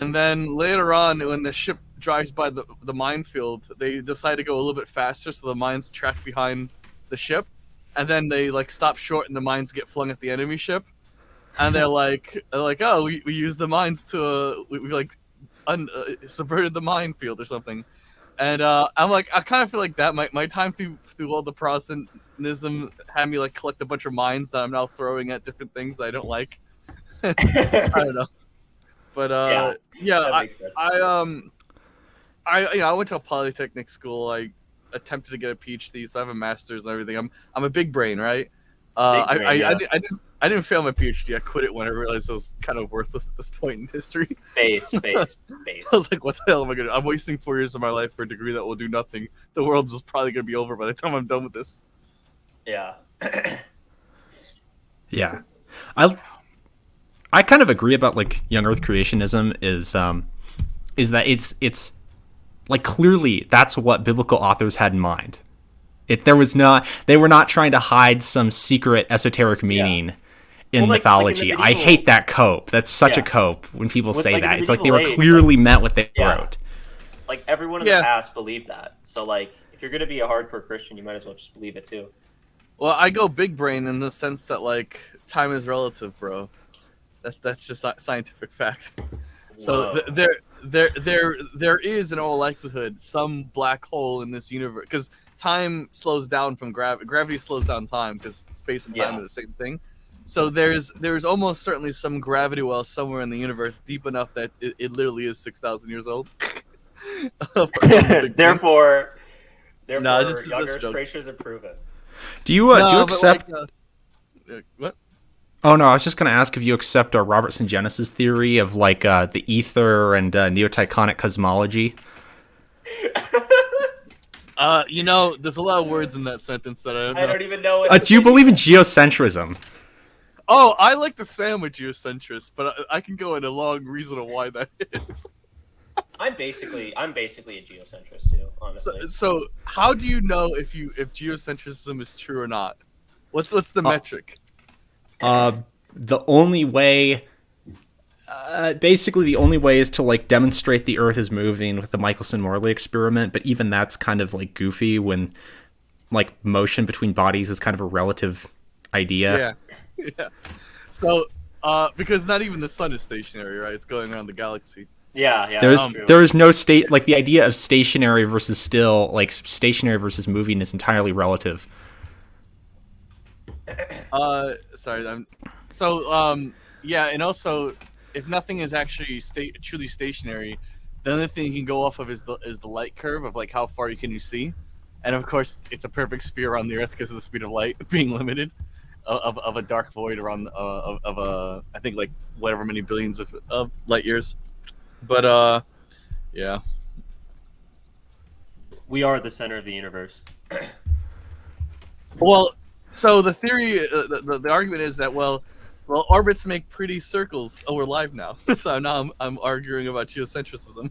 And then later on, when the ship drives by the minefield, they decide to go a little bit faster, so the mines track behind the ship, and then they like stop short, and the mines get flung at the enemy ship, and they're like, oh, we used the mines to we like subverted the minefield or something. And I'm like, I kind of feel like that my time through all the Protestantism had me like collect a bunch of mines that I'm now throwing at different things that I don't like. I don't know, but Yeah, yeah, that makes sense. I went to a polytechnic school. I attempted to get a PhD, so I have a master's and everything. I'm a big brain, right? Big brain, yeah. I didn't fail my PhD. I quit it when I realized it was kind of worthless at this point in history. Base. I was like, what the hell am I gonna do? I'm wasting 4 years of my life for a degree that will do nothing. The world's just probably gonna be over by the time I'm done with this. Yeah. Yeah. I kind of agree about like young Earth creationism is that it's like clearly that's what biblical authors had in mind. They were not trying to hide some secret esoteric meaning in mythology. Like in medieval, I hate that cope. That's such a cope when people say like that. In it's like they were age, clearly meant what they wrote. Like everyone in the past believed that. So like if you're gonna be a hardcore Christian, you might as well just believe it too. Well, I go big brain in the sense that like time is relative, bro. That's just scientific fact. So there is in all likelihood some black hole in this universe, because time slows down from gravity. Gravity slows down time because space and time are the same thing. So there's almost certainly some gravity well somewhere in the universe deep enough that it literally is 6,000 years old. Therefore, young just Earth creations are proven. Do you accept? What? Oh no, I was just going to ask if you accept Robertson Genesis theory of like the ether and Neotychonic cosmology. There's a lot of words in that sentence that I don't even know. Do you believe in geocentrism? Oh, I like the sandwich geocentrist, but I can go into a long reason of why that is. I'm basically a geocentrist too, honestly. So how do you know if geocentrism is true or not? What's the metric? The only way, basically the only way is to like demonstrate the Earth is moving with the Michelson-Morley experiment. But even that's kind of like goofy when like motion between bodies is kind of a relative idea. Yeah. So, because not even the sun is stationary, right? It's going around the galaxy. Yeah. There is no state, like the idea of stationary versus still, like stationary versus moving is entirely relative. Sorry. And also, if nothing is actually truly stationary, the only thing you can go off of is the light curve of like how far can you see, and of course it's a perfect sphere around the Earth because of the speed of light being limited, of a dark void around of a I think like whatever many billions of light years, but yeah. We are the center of the universe. Well. So the theory, the argument is that well, orbits make pretty circles. Oh, we're live now. So now I'm arguing about geocentrism.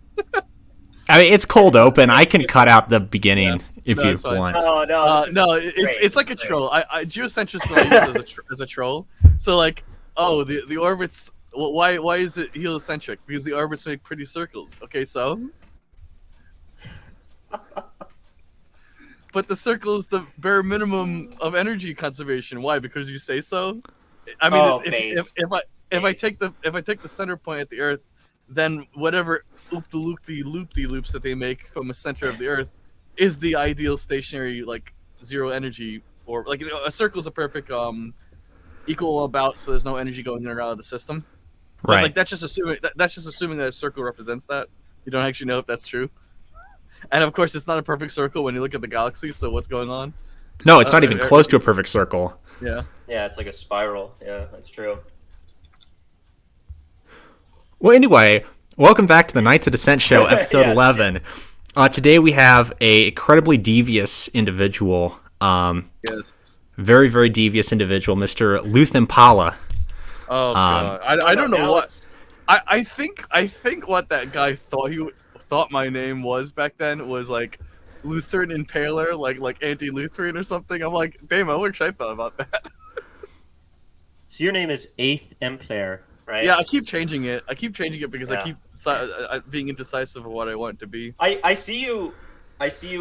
I mean, it's cold open. I can cut out the beginning if you want. Oh no, it's like a troll. I geocentrism I use as a troll. So like, the orbits. Well, why is it heliocentric? Because the orbits make pretty circles. Okay, so. But the circle is the bare minimum of energy conservation. Why? Because you say so. I mean, if I take the center point at the Earth, then whatever loop-de-loop-de loops that they make from the center of the Earth is the ideal stationary like zero energy, or like a circle is a perfect equal about, so there's no energy going in or out of the system. But, right. Like that's just assuming that a circle represents that. You don't actually know if that's true. And of course, it's not a perfect circle when you look at the galaxy. So what's going on? No, it's not even close to a perfect circle. Yeah. Yeah, it's like a spiral. Yeah, that's true. Well, anyway, welcome back to the Knights of Dissent show, episode 11. Today we have a incredibly devious individual. Yes. Very, very devious individual, Mr. Luthemplaer. Oh god, I don't know what. I think what that guy thought my name was back then was like Lutheran Impaler, like anti-Lutheran or something. I'm like, damn, I wish I thought about that. So your name is Ælþemplær, right? Yeah, I keep changing it. Because Yeah. I keep being indecisive of what I want it to be. I see you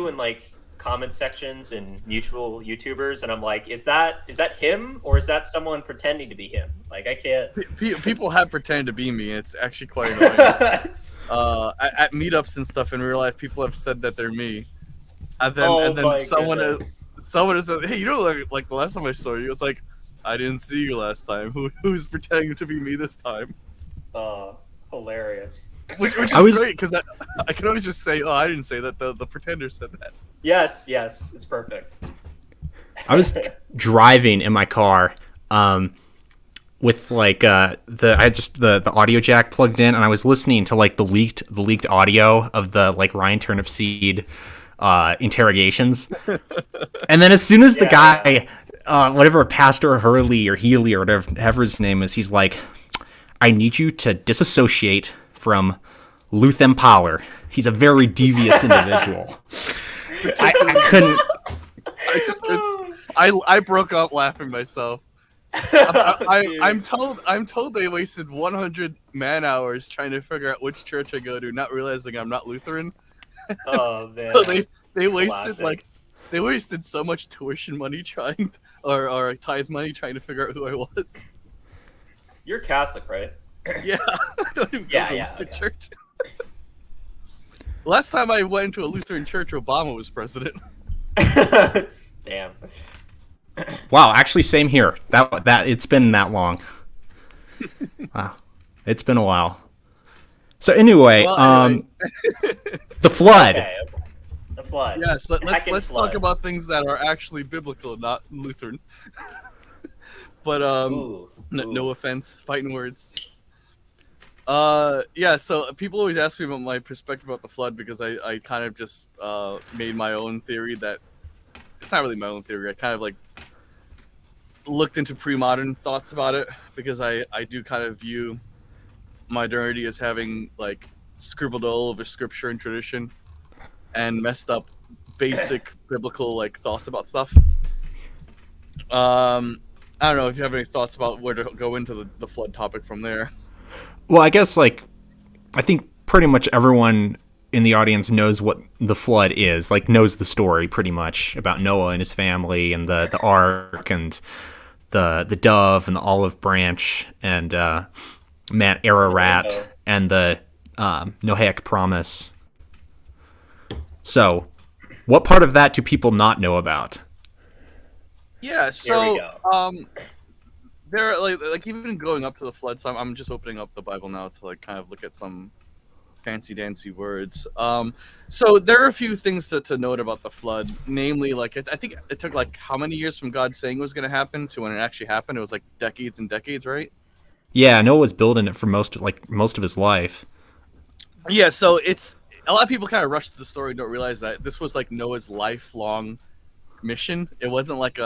in like comment sections and mutual YouTubers, and I'm like, is that him or is that someone pretending to be him? Like, I can't. People have pretended to be me. It's actually quite annoying. At meetups and stuff in real life, people have said that they're me, and then someone has said, "Hey, you know, like the last time I saw you, it's like I didn't see you last time. Who's pretending to be me this time?" Hilarious. Which is great because I can always just say, "Oh, I didn't say that. The pretender said that." Yes, it's perfect. I was driving in my car, with like the audio jack plugged in, and I was listening to like the leaked audio of the like Ryan Turnipseed interrogations, and then as soon as the guy, whatever Pastor Hurley or Healy or whatever his name is, he's like, "I need you to disassociate from Luthemplaer. He's a very devious individual." I couldn't. I broke up laughing myself. I'm told they wasted 100 man hours trying to figure out which church I go to, not realizing I'm not Lutheran. Oh man! So they wasted so much tuition money trying or tithe money trying to figure out who I was. You're Catholic, right? Yeah. I don't even go to church. Last time I went to a Lutheran church, Obama was president. Damn. Wow, actually, same here. That it's been that long. Wow, it's been a while. So anyway, the flood. Okay. The flood. Yes, let's talk about things that are actually biblical, not Lutheran. But no offense, fighting words. So people always ask me about my perspective about the flood because I kind of just made my own theory that it's not really my own theory. I kind of like looked into pre-modern thoughts about it because I do kind of view modernity as having like scribbled all over scripture and tradition and messed up basic biblical like thoughts about stuff. I don't know if you have any thoughts about where to go into the flood topic from there. Well, I guess I think pretty much everyone in the audience knows what the flood is, like knows the story pretty much about Noah and his family and the ark and the dove and the olive branch and Mount Ararat and the Noahic promise. So, what part of that do people not know about? Yeah, so there like even going up to the flood, so I'm just opening up the Bible now to like kind of look at some fancy dancy words. So there are a few things to note about the flood, namely like I think it took like how many years from God saying it was going to happen to when it actually happened? It was like decades and decades, right? Yeah, Noah was building it for most of his life. Yeah, so it's a lot of people kind of rush to the story and don't realize that this was like Noah's lifelong mission. It wasn't like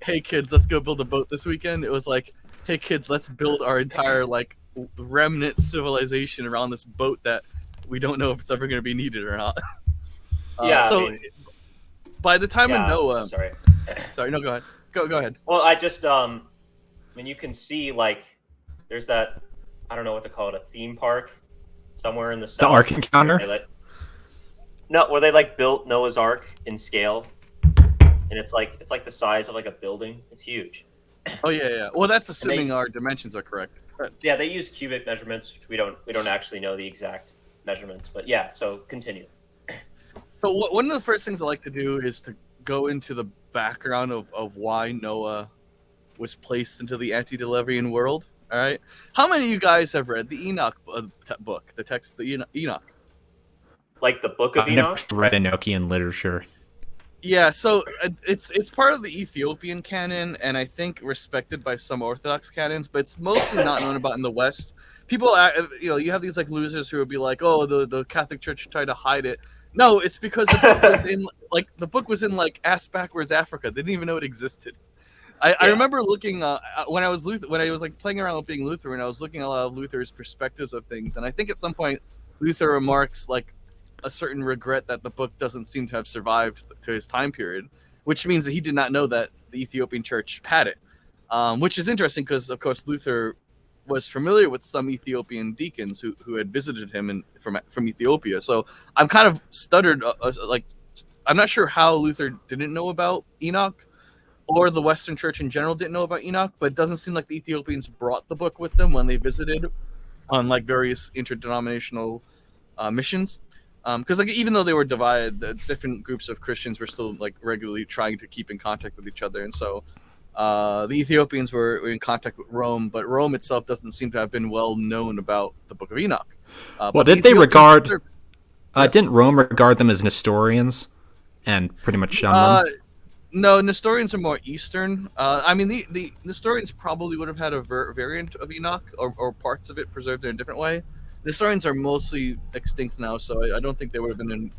hey kids, let's go build a boat this weekend. It was like, hey kids, let's build our entire like remnant civilization around this boat that we don't know if it's ever going to be needed or not. By the time of Noah, sorry, no, go ahead. Go ahead. Well, I just you can see like there's that, I don't know what to call it, a theme park somewhere in the south. The Ark Encounter. Where they like built Noah's Ark in scale. And it's like the size of like a building. It's huge. Oh yeah. Well, that's assuming our dimensions are correct. Yeah, they use cubic measurements, which we don't actually know the exact measurements. But yeah, so continue. So one of the first things I like to do is to go into the background of why Noah was placed into the antediluvian world. All right. How many of you guys have read the Enoch book, the text, the Enoch? Like the Book of Enoch? I've read Enochian literature. Yeah, so it's part of the Ethiopian canon, and I think respected by some Orthodox canons, but it's mostly not known about in the West. People, you have these like losers who would be like, "Oh, the Catholic Church tried to hide it." No, it's because the book was in like ass backwards Africa. They didn't even know it existed. I remember looking when I was like playing around with being Lutheran. I was looking at a lot of Luther's perspectives of things, and I think at some point Luther remarks like a certain regret that the book doesn't seem to have survived to his time period, which means that he did not know that the Ethiopian church had it, which is interesting because, of course, Luther was familiar with some Ethiopian deacons who had visited him from Ethiopia. So I'm kind of stuttered, like I'm not sure how Luther didn't know about Enoch, or the Western Church in general didn't know about Enoch, but it doesn't seem like the Ethiopians brought the book with them when they visited on like various interdenominational missions. Because like even though they were divided, the different groups of Christians were still like regularly trying to keep in contact with each other, and so the Ethiopians were in contact with Rome, but Rome itself doesn't seem to have been well known about the Book of Enoch. Well, did they regard? Didn't Rome regard them as Nestorians and pretty much shun them? No, Nestorians are more Eastern. I mean, the Nestorians probably would have had a variant of Enoch or parts of it preserved in a different way. Nestorians are mostly extinct now, so I don't think they would have been in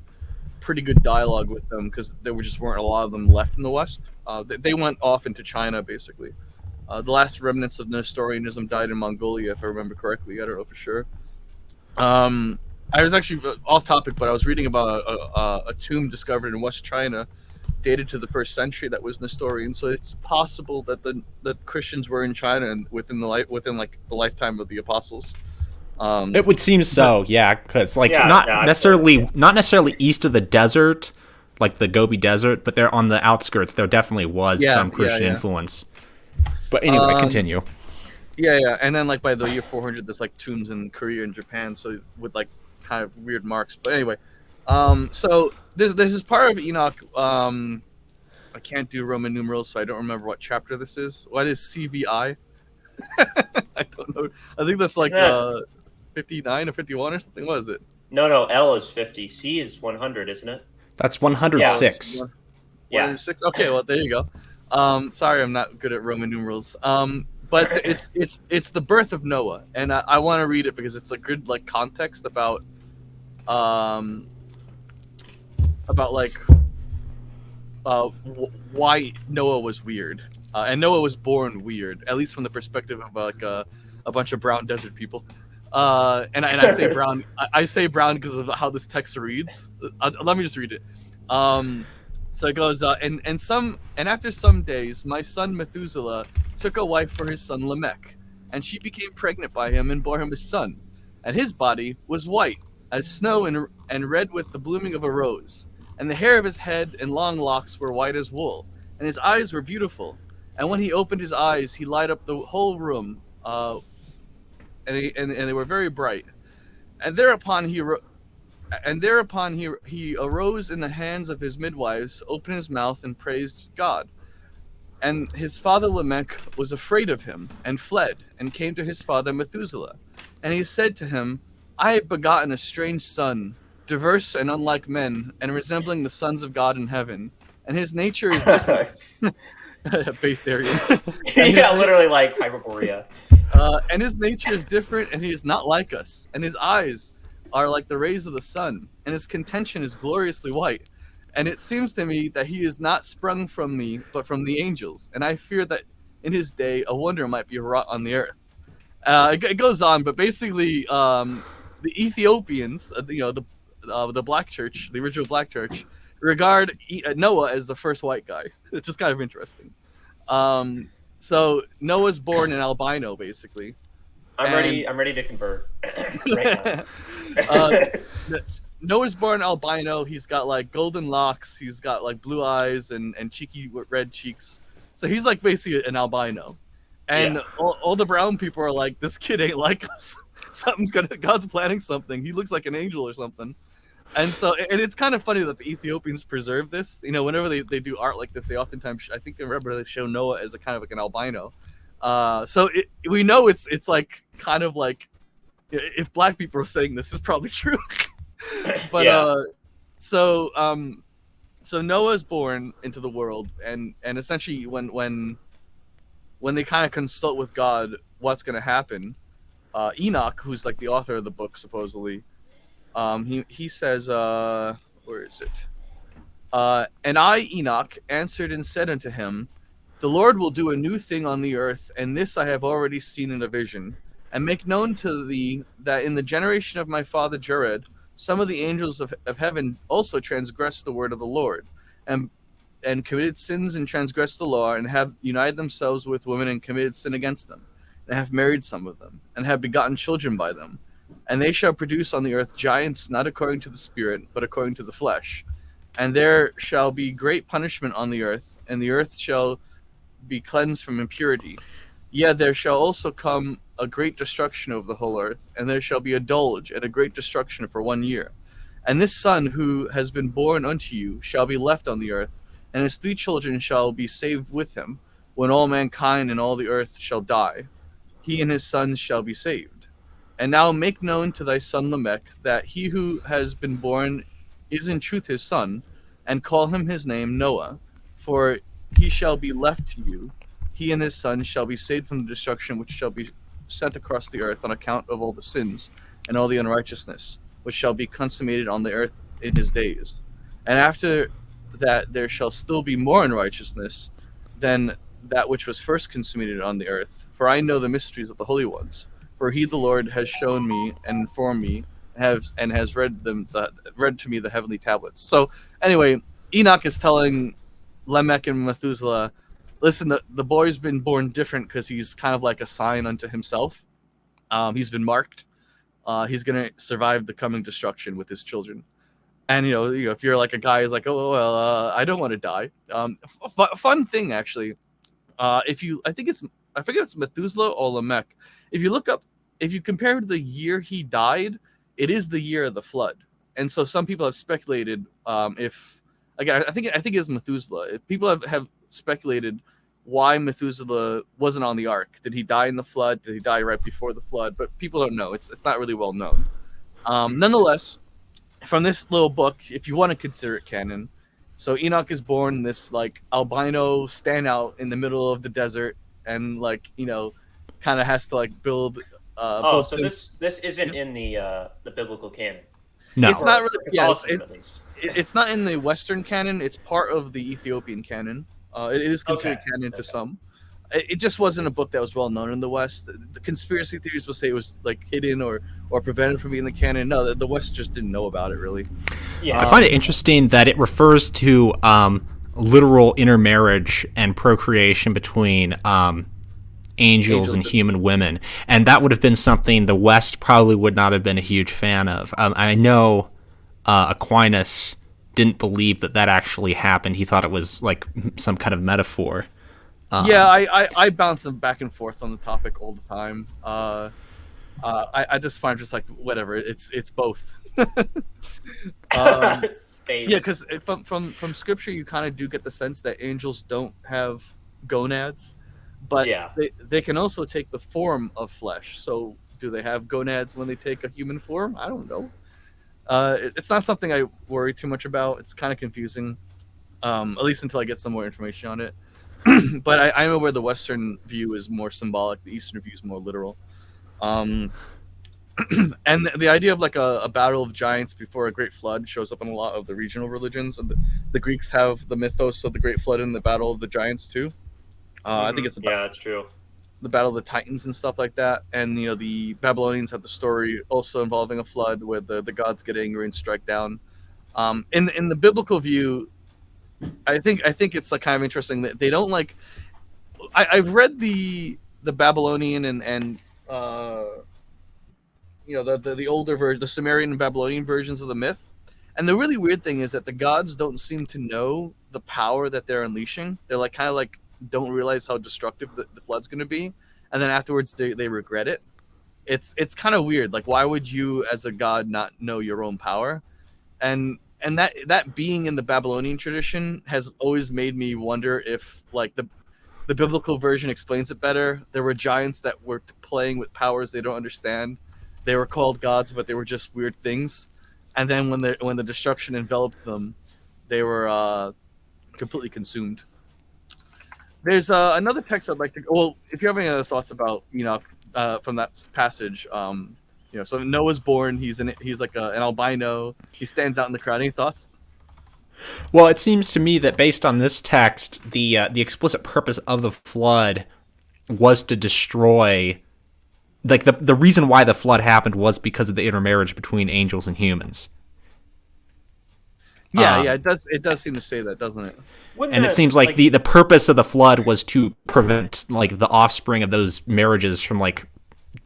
pretty good dialogue with them because there just weren't a lot of them left in the West. They went off into China, basically. The last remnants of Nestorianism died in Mongolia, if I remember correctly. I don't know for sure. I was actually off topic, but I was reading about a tomb discovered in West China, dated to the 1st century, that was Nestorian. So it's possible that the Christians were in China and within like the lifetime of the apostles. It would seem so, yeah, because like not necessarily east of the desert, like the Gobi Desert, but they're on the outskirts. There definitely was some Christian influence. But anyway, continue. Yeah, and then like by the year 400, there's like tombs in Korea and Japan, so with like kind of weird marks. But anyway, so this is part of Enoch. I can't do Roman numerals, so I don't remember what chapter this is. What is CVI? I don't know. I think that's like 59 or 51 or something. What is it? No, L is 50. C is 100, isn't it? That's 106. Yeah. 106? Okay, well, there you go. Sorry, I'm not good at Roman numerals. But it's the birth of Noah, and I want to read it because it's a good like context about like why Noah was weird, and Noah was born weird, at least from the perspective of like a bunch of brown desert people. And I say brown. I say brown because of how this text reads. Let me just read it. So it goes, and after some days, my son Methuselah took a wife for his son Lamech, and she became pregnant by him and bore him a son. And his body was white as snow and red with the blooming of a rose, and the hair of his head and long locks were white as wool, and his eyes were beautiful. And when he opened his eyes, he lighted up the whole room. And they were very bright. And thereupon he arose in the hands of his midwives, opened his mouth, and praised God. And his father Lamech was afraid of him, and fled, and came to his father Methuselah. And he said to him, I have begotten a strange son, diverse and unlike men, and resembling the sons of God in heaven. And his nature is different. Based area. Yeah, literally like Hyperborea. And his nature is different, and he is not like us. And his eyes are like the rays of the sun, and his contention is gloriously white. And it seems to me that he is not sprung from me, but from the angels. And I fear that in his day a wonder might be wrought on the earth. It goes on, but basically, the Ethiopians, the Black Church, the original Black Church, regard Noah as the first white guy. It's just kind of interesting. So Noah's born an albino, basically. I'm ready to convert right now. Noah's born albino. He's got like golden locks. He's got like blue eyes and cheeky red cheeks. So he's like basically an albino. And all the brown people are like, this kid ain't like us. God's planning something. He looks like an angel or something. And so, and it's kind of funny that the Ethiopians preserve this. You know, whenever they do art like this, they oftentimes, I think, they show Noah as a kind of like an albino. So we know it's like kind of like, if black people are saying this, is probably true. But so Noah's born into the world, and essentially when they kind of consult with God, what's going to happen? Enoch, who's like the author of the book, supposedly. He says, where is it? And I, Enoch, answered and said unto him, the Lord will do a new thing on the earth, and this I have already seen in a vision, and make known to thee that in the generation of my father Jared, some of the angels of heaven also transgressed the word of the Lord, and committed sins and transgressed the law, and have united themselves with women and committed sin against them. and have married some of them, and have begotten children by them. And they shall produce on the earth giants, not according to the spirit, but according to the flesh. And there shall be great punishment on the earth, and the earth shall be cleansed from impurity. Yea, there shall also come a great destruction over the whole earth, and there shall be a dulge and a great destruction for 1 year. And this son who has been born unto you shall be left on the earth, and his 3 children shall be saved with him, when all mankind and all the earth shall die. He and his sons shall be saved. And now make known to thy son Lamech that he who has been born is in truth his son, and call him his name Noah, for he shall be left to you. He and his sons shall be saved from the destruction which shall be sent across the earth on account of all the sins and all the unrighteousness, which shall be consummated on the earth in his days. And after that there shall still be more unrighteousness than that which was first consummated on the earth. For I know the mysteries of the holy ones. For he, the Lord, has shown me and informed me, has read to me the heavenly tablets. So anyway, Enoch is telling Lamech and Methuselah, listen, the boy's been born different because he's kind of like a sign unto himself. He's been marked. He's going to survive the coming destruction with his children. And, if you're like a guy who's like, oh, well, I don't want to die. Fun thing, actually. I forget if it's Methuselah or Lamech. If you compare the year he died, it is the year of the flood. And so some people have speculated I think it's Methuselah. People have speculated why Methuselah wasn't on the ark. Did he die in the flood? Did he die right before the flood? But people don't know. It's not really well known. Nonetheless, from this little book, if you want to consider it canon, so Enoch is born this like albino standout in the middle of the desert, and kind of has to build. So this isn't in the biblical canon. No, it's not really. Yeah, at least. It's not in the Western canon. It's part of the Ethiopian canon. It is considered canon to some. It just wasn't a book that was well known in the West. The conspiracy theories will say it was hidden or prevented from being in the canon. No, the West just didn't know about it really. Yeah, I find it interesting that it refers to literal intermarriage and procreation between angels and human women, and that would have been something the West probably would not have been a huge fan of. I know Aquinas didn't believe that actually happened. He thought it was like some kind of metaphor. I bounce them back and forth on the topic all the time. At this point, I'm just like, whatever. It's both. Yeah, because from scripture, you kind of do get the sense that angels don't have gonads, but they can also take the form of flesh. So do they have gonads when they take a human form? I don't know. It's not something I worry too much about. It's kind of confusing, at least until I get some more information on it. But I know where the Western view is more symbolic. The Eastern view is more literal. And the idea of a battle of giants before a great flood shows up in a lot of the regional religions. And the Greeks have the mythos of the great flood and the battle of the giants too. I think it's that's true. The battle of the Titans and stuff like that. And the Babylonians have the story also involving a flood where the gods get angry and strike down. In the biblical view, I think it's kind of interesting that they don't I've read the Babylonian and the older version, the Sumerian and Babylonian versions of the myth. And the really weird thing is that the gods don't seem to know the power that they're unleashing. They're don't realize how destructive the flood's going to be, and then afterwards they regret it. It's kind of weird. Why would you as a god not know your own power? And that being in the Babylonian tradition has always made me wonder if the biblical version explains it better. There were giants that were playing with powers they don't understand. They were called gods, but they were just weird things. And then when the destruction enveloped them, they were completely consumed. There's another text I'd like to. Well, if you have any other thoughts about from that passage, so Noah's born. He's like an albino. He stands out in the crowd. Any thoughts? Well, it seems to me that based on this text, the explicit purpose of the flood was to destroy. The reason why the flood happened was because of the intermarriage between angels and humans. Yeah, it does. It does seem to say that, doesn't it? And it seems like the purpose of the flood was to prevent like the offspring of those marriages from like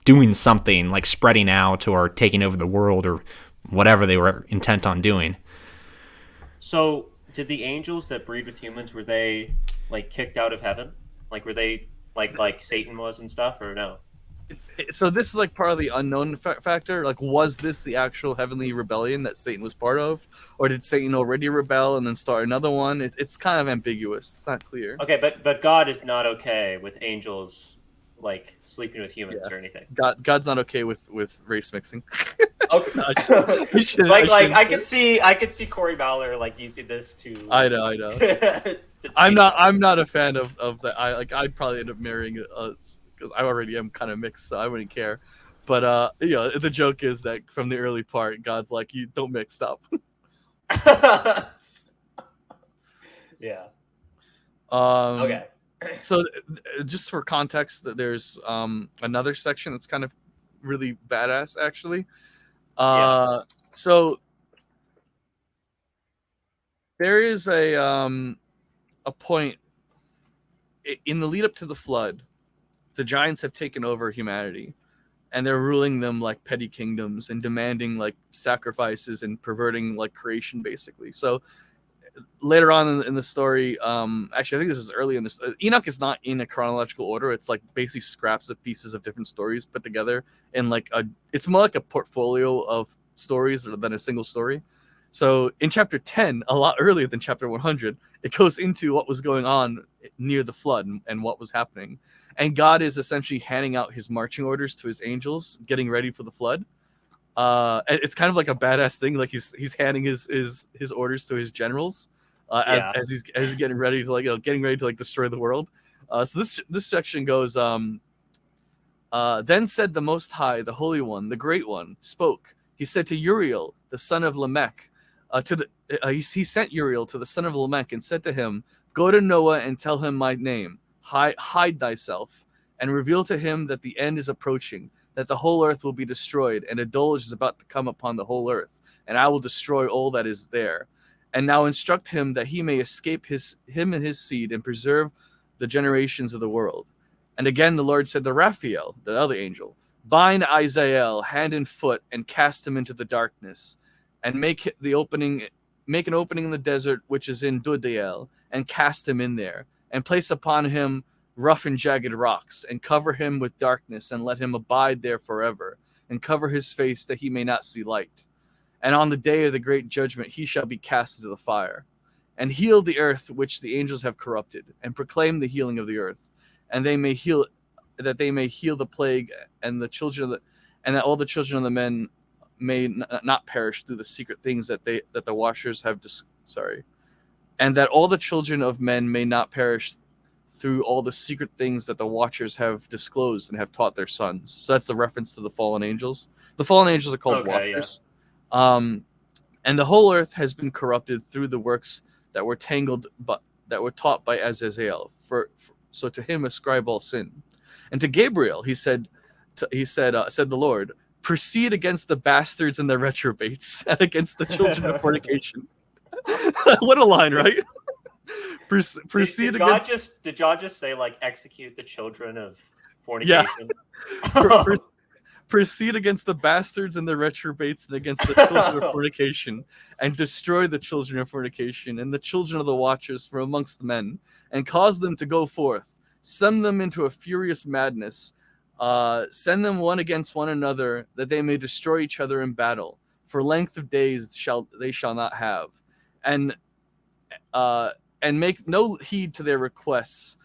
doing something, like spreading out or taking over the world or whatever they were intent on doing. So, did the angels that breed with humans, were they like kicked out of heaven? Like, were they like Satan was and stuff, or no? So this is like part of the unknown factor. Like, was this the actual heavenly rebellion that Satan was part of, or did Satan already rebel and then start another one? It's kind of ambiguous. It's not clear. Okay, but God is not okay with angels like sleeping with humans or anything. God's not okay with race mixing. Okay. I could see Corey Ballard like using this to. I know. I'm not a fan of that. I'd probably end up marrying because I already am kind of mixed, so I wouldn't care. But the joke is that from the early part, God's like, you don't mix up. Yeah. Okay. So just for context, there's another section that's kind of really badass, actually. So there is a point in the lead up to the flood. The giants have taken over humanity, and they're ruling them like petty kingdoms and demanding like sacrifices and perverting like creation, basically. So later on in the story, actually, I think this is early in this. Enoch is not in a chronological order. It's like basically scraps of pieces of different stories put together in like it's more like a portfolio of stories than a single story. So in chapter 10, a lot earlier than chapter 100, it goes into what was going on near the flood and what was happening. And God is essentially handing out his marching orders to his angels, getting ready for the flood. It's kind of like a badass thing. Like he's handing his orders to his generals as he's getting ready to destroy the world. So this section goes. Then said the Most High, the Holy One, the Great One, spoke. He said to Uriel, the son of Lamech, he sent Uriel to the son of Lamech and said to him, "Go to Noah and tell him my name. Hide thyself, and reveal to him that the end is approaching, that the whole earth will be destroyed, and a deluge is about to come upon the whole earth, and I will destroy all that is there. And now instruct him that he may escape him and his seed, and preserve the generations of the world." And again the Lord said to Raphael, the other angel, "Bind Isaiah hand and foot, and cast him into the darkness, and make an opening in the desert which is in Dudael, and cast him in there, and place upon him rough and jagged rocks, and cover him with darkness, and let him abide there forever, and cover his face that he may not see light. And on the day of the great judgment he shall be cast into the fire. And heal the earth which the angels have corrupted, and proclaim the healing of the earth, and they may heal the plague, and that all the children of the men may not perish through the secret things that the watchers have and that all the children of men may not perish through all the secret things that the watchers have disclosed and have taught their sons." So that's a reference to the fallen angels. The fallen angels are called watchers. Yeah. And the whole earth has been corrupted through the works that were taught by Azazel. So to him ascribe all sin. And to Gabriel he said the Lord, "Proceed against the bastards and the reprobates, and against the children of fornication." What a line, right? Proceed did against. Did God just say like execute the children of fornication? Yeah. Proceed against the bastards and the reprobates, and against the children of fornication, and destroy the children of fornication and the children of the watchers from amongst men, and cause them to go forth. Send them into a furious madness. Send them one against one another, that they may destroy each other in battle. For length of days they shall not have, and make no heed to their requests.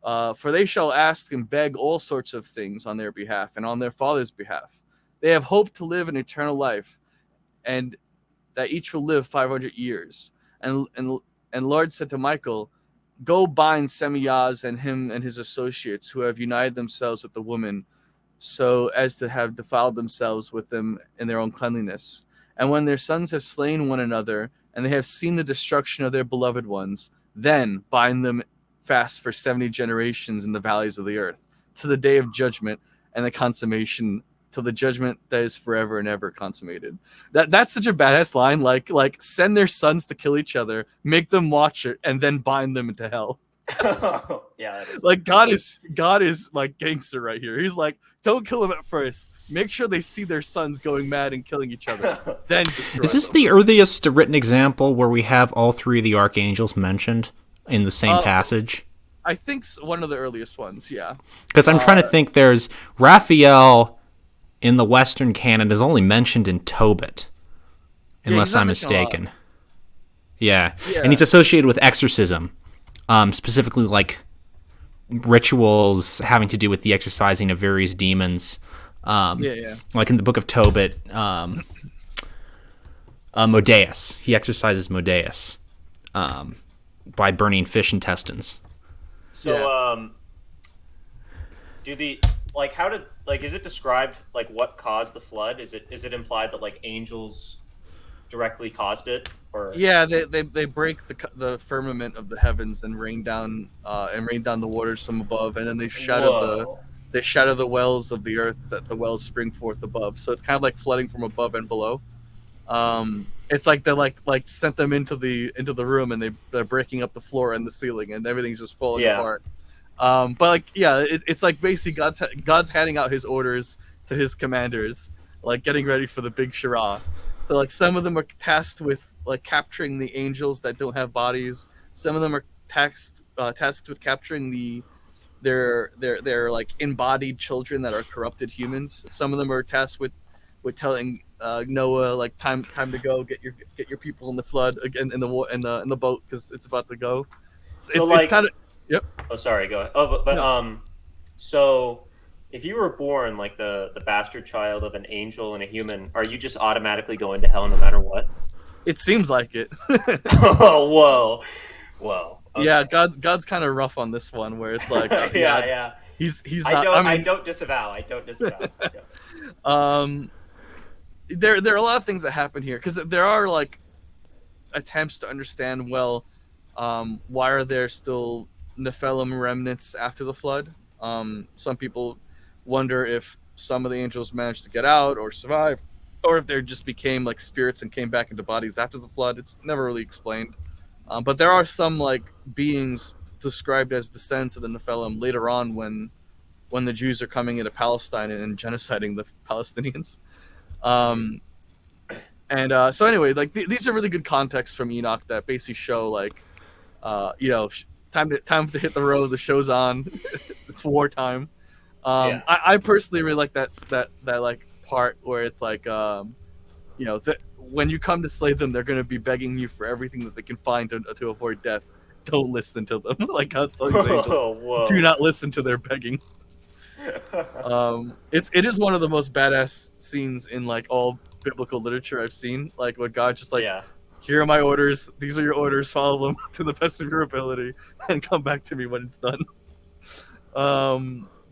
For they shall ask and beg all sorts of things on their behalf and on their father's behalf. They have hoped to live an eternal life, and that each will live 500 years. And Lord said to Michael, "Go bind Semiyaz and him and his associates, who have united themselves with the woman, so as to have defiled themselves with them in their own cleanliness. And when their sons have slain one another, and they have seen the destruction of their beloved ones, then bind them fast for 70 generations in the valleys of the earth, to the day of judgment and the consummation till the judgment that is forever and ever consummated. That's such a badass line. Like send their sons to kill each other, make them watch it, and then bind them into hell. Yeah, that is Like God is like gangster right here. He's like, don't kill them at first. Make sure they see their sons going mad and killing each other. Then destroy Is this them. the earliest written example where we have all three of the archangels mentioned in the same passage? I think one of the earliest ones, yeah. Because I'm trying to think. There's Raphael in the Western canon is only mentioned in Tobit, unless he's not I'm mentioned a lot. mistaken. Yeah, Yeah. and he's associated with exorcism, specifically like rituals having to do with the exorcising of various demons. Yeah. Like in the Book of Tobit, Modeus. He exorcises Modeus by burning fish intestines. So, do the how did is it described like what caused the flood? Is it implied that like angels directly caused it, or Yeah, they break the firmament of the heavens and rain down the waters from above, and then they shatter the wells of the earth that the wells spring forth above. So it's kind of like flooding from above and below. It's like they like sent them into the room, and they're breaking up the floor and the ceiling, and everything's just falling apart. But like it's like basically God's handing out his orders to his commanders, like getting ready for the big Shirah. So like some of them are tasked with like capturing the angels that don't have bodies. Some of them are tasked with capturing their like embodied children that are corrupted humans. Some of them are tasked with telling Noah like time to go, get your people in the flood again in the boat because it's about to go. It's kind of yep. Oh, sorry, go ahead. Oh, but No. so if you were born like the bastard child of an angel and a human, are you just automatically going to hell no matter what? It seems like it. Oh, whoa. Okay. Yeah, God's kind of rough on this one, where it's like, yeah. He's not. I don't disavow. There are a lot of things that happen here because there are like attempts to understand why are there still Nephilim remnants after the flood. Some people wonder if some of the angels managed to get out or survive, or if they just became like spirits and came back into bodies after the flood. It's never really explained. But there are some like beings described as descendants of the Nephilim later on when the Jews are coming into Palestine and genociding the Palestinians. So anyway, like these are really good contexts from Enoch that basically show like, time to hit the road. The show's on. It's wartime. I personally really like that like part where it's like, when you come to slay them, they're going to be begging you for everything that they can find to avoid death. Don't listen to them. Like God's telling the angels, do not listen to their begging. It is one of the most badass scenes in like all biblical literature I've seen. Like when God just like, here are my orders. These are your orders. Follow them to the best of your ability, and come back to me when it's done.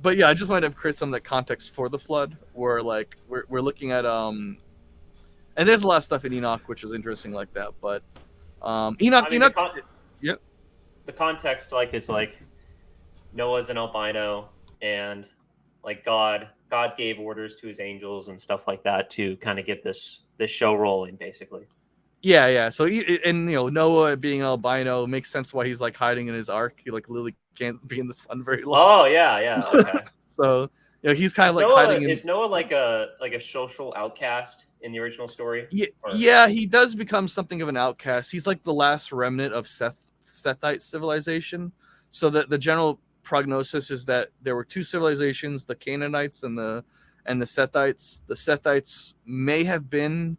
But yeah, I just wanted to create some of that context for the flood, where like we're looking at and there's a lot of stuff in Enoch which is interesting like that. But Enoch, yep. The context is like Noah's an albino, and like God gave orders to his angels and stuff like that to kind of get this show rolling, basically. Yeah. So Noah being albino makes sense why he's like hiding in his ark. He like literally can't be in the sun very long. Oh yeah. Okay. So he's kind of like Noah, hiding. Is Noah like a social outcast in the original story? Yeah, he does become something of an outcast. He's like the last remnant of Sethite civilization. So the general prognosis is that there were two civilizations: the Canaanites and the Sethites. The Sethites may have been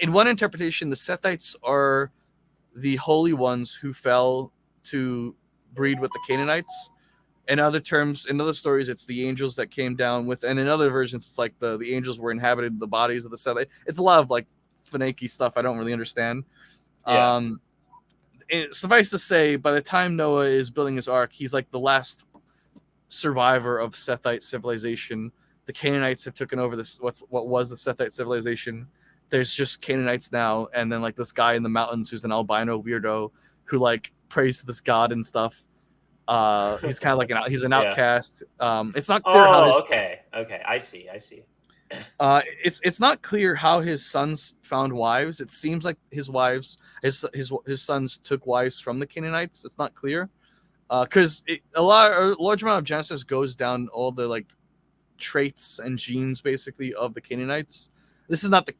in one interpretation, the Sethites are the holy ones who fell to breed with the Canaanites. In other stories, it's the angels that came down with, and in other versions, it's like the angels were inhabited the bodies of the Sethites. It's a lot of like finicky stuff I don't really understand. Yeah. Suffice to say, by the time Noah is building his ark, he's like the last survivor of Sethite civilization. The Canaanites have taken over what was the Sethite civilization. There's just Canaanites now, and then like this guy in the mountains who's an albino weirdo who like prays to this god and stuff. He's kind of like he's an Yeah. outcast. It's not clear how his, okay. I see. it's not clear how his sons found wives. It seems like his sons took wives from the Canaanites. It's not clear, because a large amount of Genesis goes down all the like traits and genes basically of the Canaanites. This is not the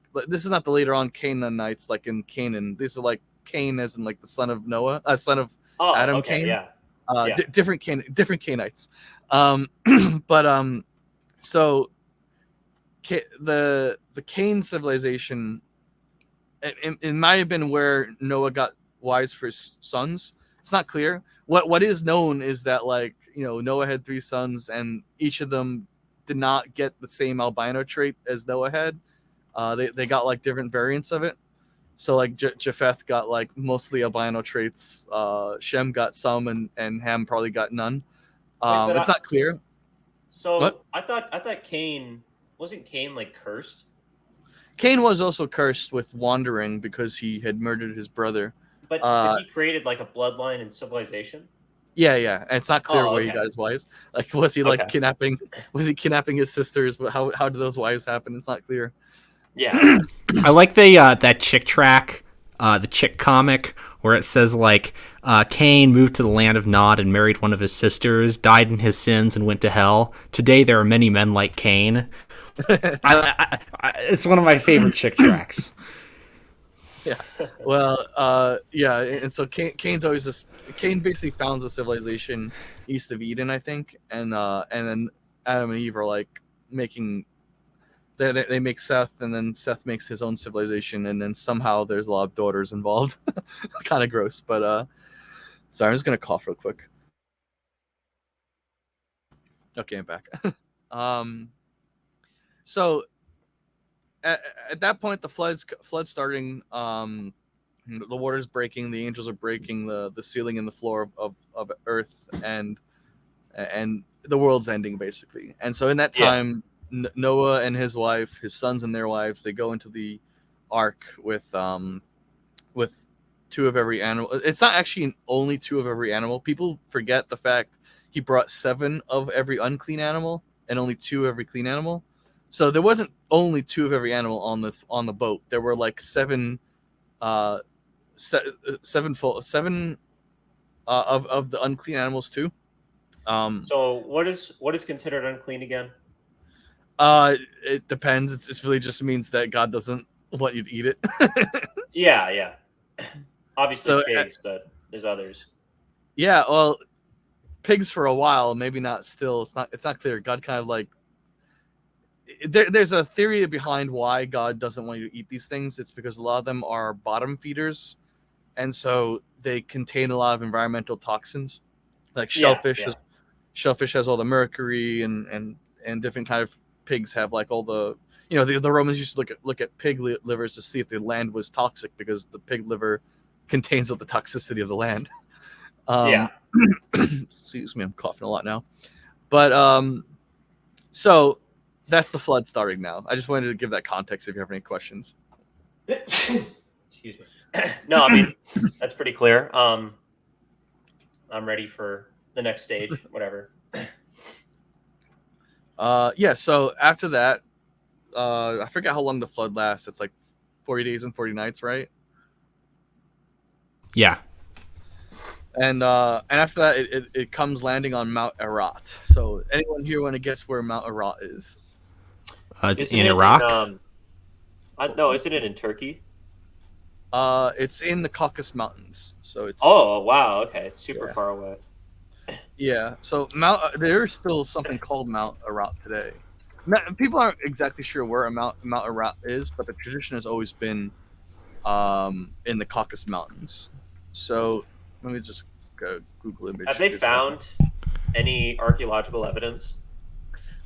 later on Canaanites like in Canaan. These are like Cain as in like the son of Noah, son of Adam. Okay, Cain. yeah. Different Canaanites. So the Cain civilization, it might have been where Noah got wives for his sons. It's not clear. What is known is that like Noah had 3 sons, and each of them did not get the same albino trait as Noah had. They got like different variants of it. So like Japheth got like mostly albino traits. Shem got some, and Ham probably got none. It's not clear. So what? I thought Cain wasn't like cursed. Cain was also cursed with wandering because he had murdered his brother. But he created like a bloodline and civilization. Yeah. And it's not clear where he okay. got his wives. Like, was he like kidnapping? Was he kidnapping his sisters? But how did those wives happen? It's not clear. Yeah. I like the that chick track, the chick comic, where it says like Cain moved to the land of Nod and married one of his sisters, died in his sins and went to hell. Today there are many men like Cain. It's one of my favorite chick tracks. Yeah. Well, yeah, and so Cain's always this. Cain basically founds a civilization east of Eden, I think, and then Adam and Eve are like making. They make Seth, and then Seth makes his own civilization, and then somehow there's a lot of daughters involved. Kind of gross, but sorry, I'm just gonna cough real quick. Okay, I'm back. So at that point, the flood's starting. The water's breaking, the angels are breaking the ceiling and the floor of Earth, and the world's ending basically. And so in that time. Yeah. Noah and his wife, his sons and their wives, they go into the ark with 2 of every animal. It's not actually only 2 of every animal. People forget the fact he brought 7 of every unclean animal and only 2 of every clean animal. So there wasn't only 2 of every animal on the boat. There were like 7 of the unclean animals too. So what is considered unclean again? It depends. It's really just means that God doesn't want you to eat it. Yeah. Obviously pigs, but there's others. Yeah, well, pigs for a while, maybe not still. It's not clear. God kind of like there's a theory behind why God doesn't want you to eat these things. It's because a lot of them are bottom feeders, and so they contain a lot of environmental toxins. Like shellfish shellfish has all the mercury and different kind of pigs have like all the the Romans used to look at pig livers to see if the land was toxic because the pig liver contains all the toxicity of the land. Excuse me, I'm coughing a lot now. But so that's the flood starting now. I just wanted to give that context if you have any questions. Excuse me. No, I mean that's pretty clear. I'm ready for the next stage, whatever. So after that, I forget how long the flood lasts. It's like 40 days and 40 nights, right? Yeah. And after that, it comes landing on Mount Ararat. So anyone here want to guess where Mount Ararat is? Is it in Iraq? No, isn't it in Turkey? It's in the Caucasus Mountains. So it's. Oh wow! Okay, it's super far away. Yeah, so there's still something called Mount Ararat today. People aren't exactly sure where Mount Ararat is, but the tradition has always been in the Caucasus Mountains. So let me just go Google image. Have they found any archaeological evidence?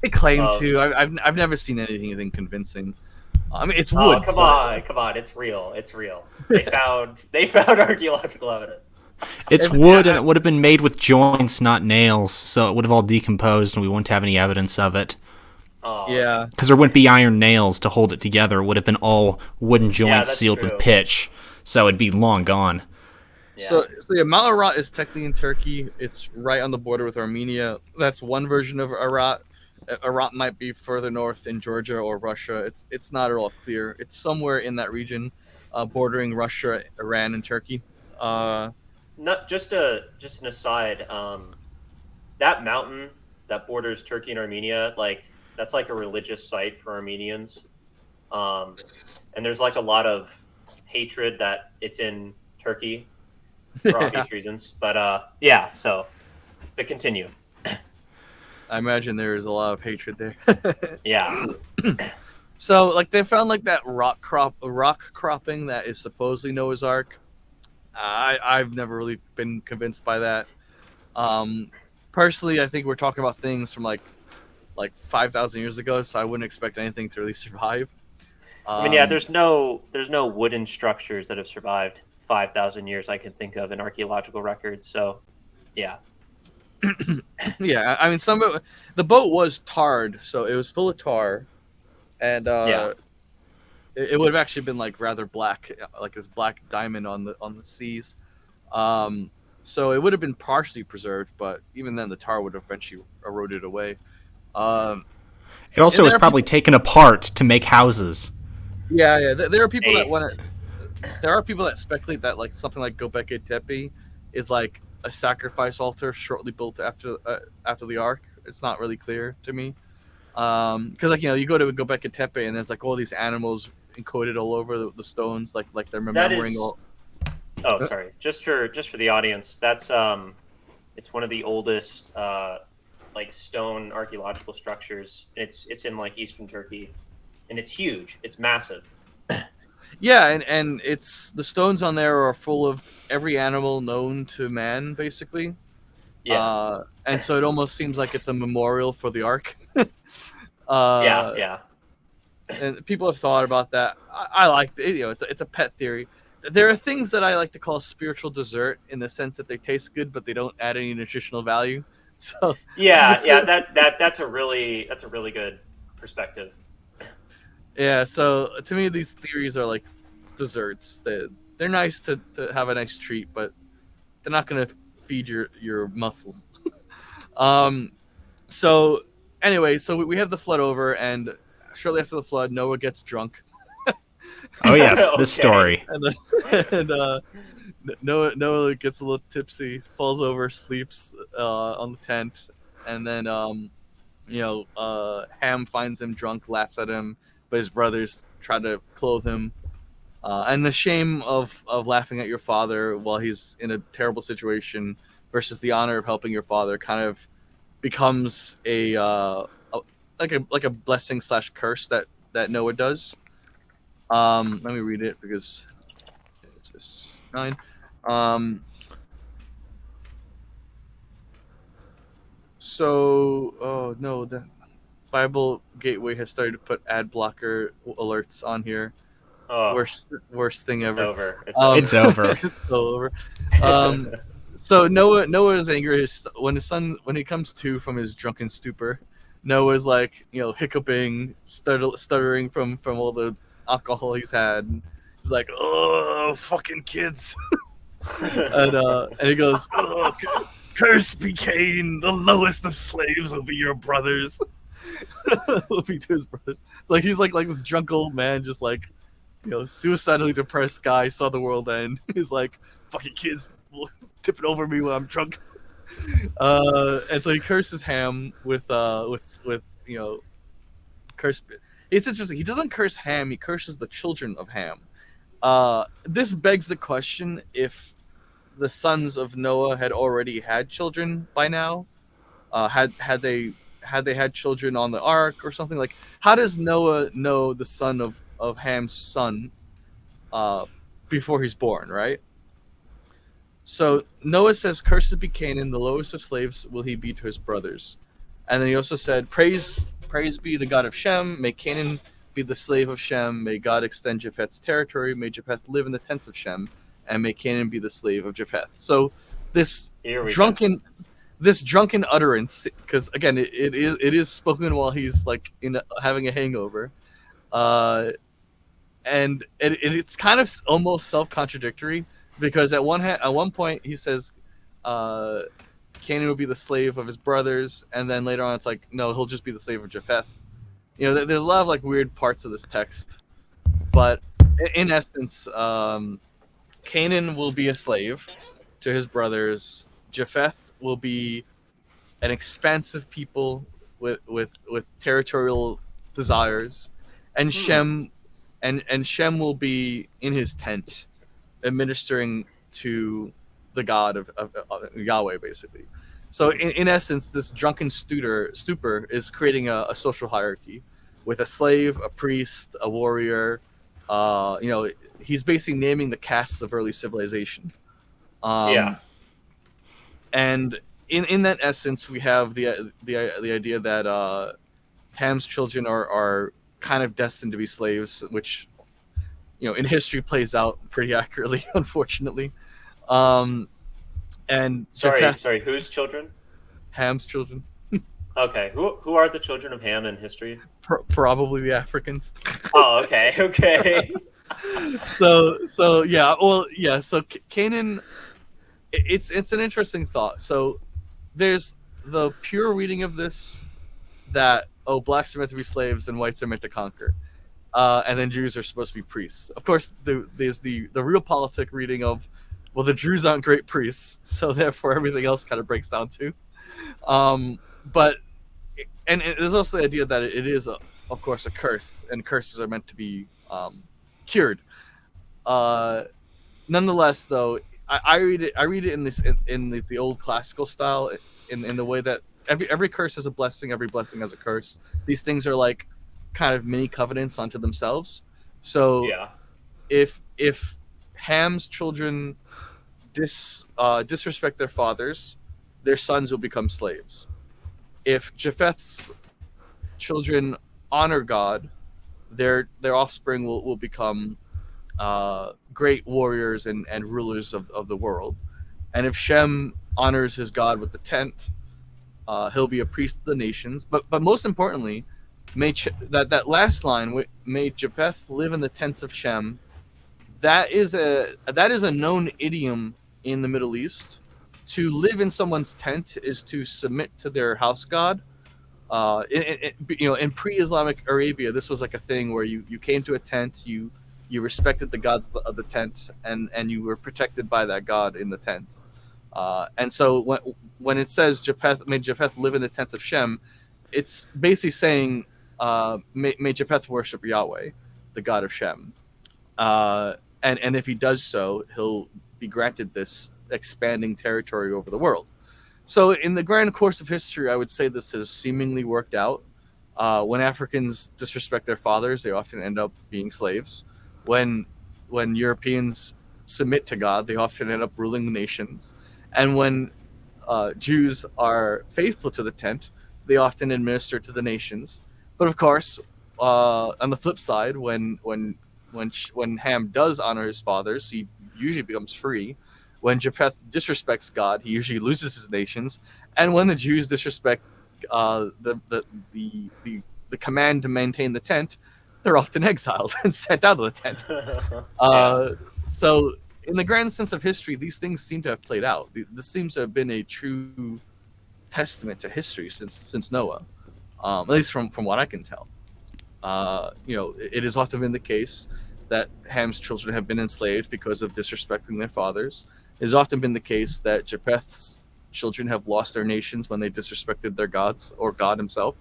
They claim to. I've never seen anything convincing. I mean, it's wood. Oh, come on! It's real. They found archaeological evidence. It's wood, and it would have been made with joints, not nails, so it would have all decomposed, and we wouldn't have any evidence of it. Yeah, because there wouldn't be iron nails to hold it together. It would have been all wooden joints sealed with pitch, so it'd be long gone. So yeah, Mount Arat is technically in Turkey. It's right on the border with Armenia. That's one version of Arat. Arat might be further north in Georgia or Russia. It's not at all clear. It's somewhere in that region, bordering Russia, Iran, and Turkey. Not just an aside. That mountain that borders Turkey and Armenia, like that's like a religious site for Armenians. And there's like a lot of hatred that it's in Turkey for obvious reasons. But yeah, but continue. I imagine there is a lot of hatred there. Yeah. So like they found like that rock cropping that is supposedly Noah's Ark. I've never really been convinced by that. Personally, I think we're talking about things from like 5,000 years ago, so I wouldn't expect anything to really survive. I mean, yeah, there's no wooden structures that have survived 5,000 years I can think of in archaeological records. So, yeah. Yeah, I mean, the boat was tarred, so it was full of tar, and it would have actually been like rather black, like this black diamond on the seas. So it would have been partially preserved, but even then, the tar would have eventually eroded away. It also was probably taken apart to make houses. Yeah. There are people that want to. There are people that speculate that like something like Göbekli Tepe is like a sacrifice altar shortly built after the Ark. It's not really clear to me, because like you go to Göbekli Tepe and there's like all these animals encoded all over the stones, like they're remembering all. Oh, sorry. Just for the audience, that's it's one of the oldest like stone archaeological structures. It's in like eastern Turkey, and it's huge. It's massive. Yeah, and it's the stones on there are full of every animal known to man, basically. Yeah. And so it almost seems like it's a memorial for the Ark. Yeah. And people have thought about that. I like it. It's a pet theory. There are things that I like to call spiritual dessert in the sense that they taste good, but they don't add any nutritional value. So that's a really good perspective. Yeah, so to me, these theories are like desserts. They're nice to have a nice treat, but they're not going to feed your muscles. So anyway, so we have the flood over, and shortly after the flood, Noah gets drunk. Oh yes, this story. And Noah gets a little tipsy, falls over, sleeps on the tent, and then Ham finds him drunk, laughs at him, but his brothers try to clothe him. And the shame of laughing at your father while he's in a terrible situation versus the honor of helping your father kind of becomes like a blessing / curse that Noah does. Let me read it because it's just 9. The Bible Gateway has started to put ad blocker alerts on here. Oh, worst thing ever. Over. It's over. It's so over. So Noah is angry when he comes to from his drunken stupor. Noah's like hiccuping, stuttering from all the alcohol he's had. He's like, "Oh, fucking kids," and he goes, "Oh, curse be Cain, the lowest of slaves will be your brothers." Will be to his brothers. It's like he's like this drunk old man, just like suicidally depressed guy, saw the world end. He's like, "Fucking kids tipping over me when I'm drunk." And so he curses Ham with curse. It's interesting. He doesn't curse Ham. He curses the children of Ham. This begs the question if the sons of Noah had already had children by now. Had they had children on the ark or something? Like, how does Noah know the son of Ham's son before he's born, right? So Noah says, "Cursed be Canaan, the lowest of slaves will he be to his brothers." And then he also said, Praise be the God of Shem. May Canaan be the slave of Shem. May God extend Japheth's territory. May Japheth live in the tents of Shem. And may Canaan be the slave of Japheth. So this drunken utterance, because again, it is spoken while he's like having a hangover, and it's kind of almost self-contradictory, because at one point he says Canaan will be the slave of his brothers, and then later on it's like, no, he'll just be the slave of Japheth. There's a lot of like weird parts of this text, but in essence, Canaan will be a slave to his brothers. Japheth will be an expansive people with territorial desires, and Shem will be in his tent, administering to the god of Yahweh, basically. So in essence, this drunken stupor is creating a social hierarchy with a slave, a priest, a warrior. He's basically naming the castes of early civilization. And in that essence, we have the idea that Ham's children are kind of destined to be slaves, which in history plays out pretty accurately, unfortunately. And sorry, whose children? Ham's children. Okay, who are the children of Ham in history? Probably the Africans. Oh, okay. So yeah, well, yeah. So Canaan, it's an interesting thought. So there's the pure reading of this that blacks are meant to be slaves and whites are meant to conquer, and then Jews are supposed to be priests. Of course, there's the realpolitik reading of, well, the Jews aren't great priests, so therefore everything else kind of breaks down too. But there's also the idea that it is, of course, a curse, and curses are meant to be cured. Nonetheless, though, I read it in the old classical style, in the way that every curse has a blessing, every blessing has a curse. These things are like kind of mini covenants unto themselves. So yeah. if Ham's children disrespect their fathers, their sons will become slaves. If Japheth's children honor God, their offspring will become great warriors and rulers of the world. And if Shem honors his God with the tent, he'll be a priest of the nations. But most importantly, that last line, may Japheth live in the tents of Shem, that is a known idiom in the Middle East. To live in someone's tent is to submit to their house god. In pre-Islamic Arabia, this was like a thing where you came to a tent, you respected the gods of the tent, and you were protected by that god in the tent. And so when it says may Japheth live in the tents of Shem, it's basically saying may Japheth worship Yahweh, the god of Shem. And if he does so, he'll be granted this expanding territory over the world. So in the grand course of history, I would say this has seemingly worked out. When Africans disrespect their fathers, they often end up being slaves. When Europeans submit to God, they often end up ruling the nations. And when Jews are faithful to the tent, they often administer to the nations. But of course, on the flip side, when Ham does honor his fathers, he usually becomes free. When Japheth disrespects God, he usually loses his nations. And when the Jews disrespect the command to maintain the tent, they're often exiled and sent out of the tent. So in the grand sense of history, these things seem to have played out. This seems to have been a true testament to history since Noah, at least from what I can tell. It has often been the case that Ham's children have been enslaved because of disrespecting their fathers. It has often been the case that Japheth's children have lost their nations when they disrespected their gods or God himself.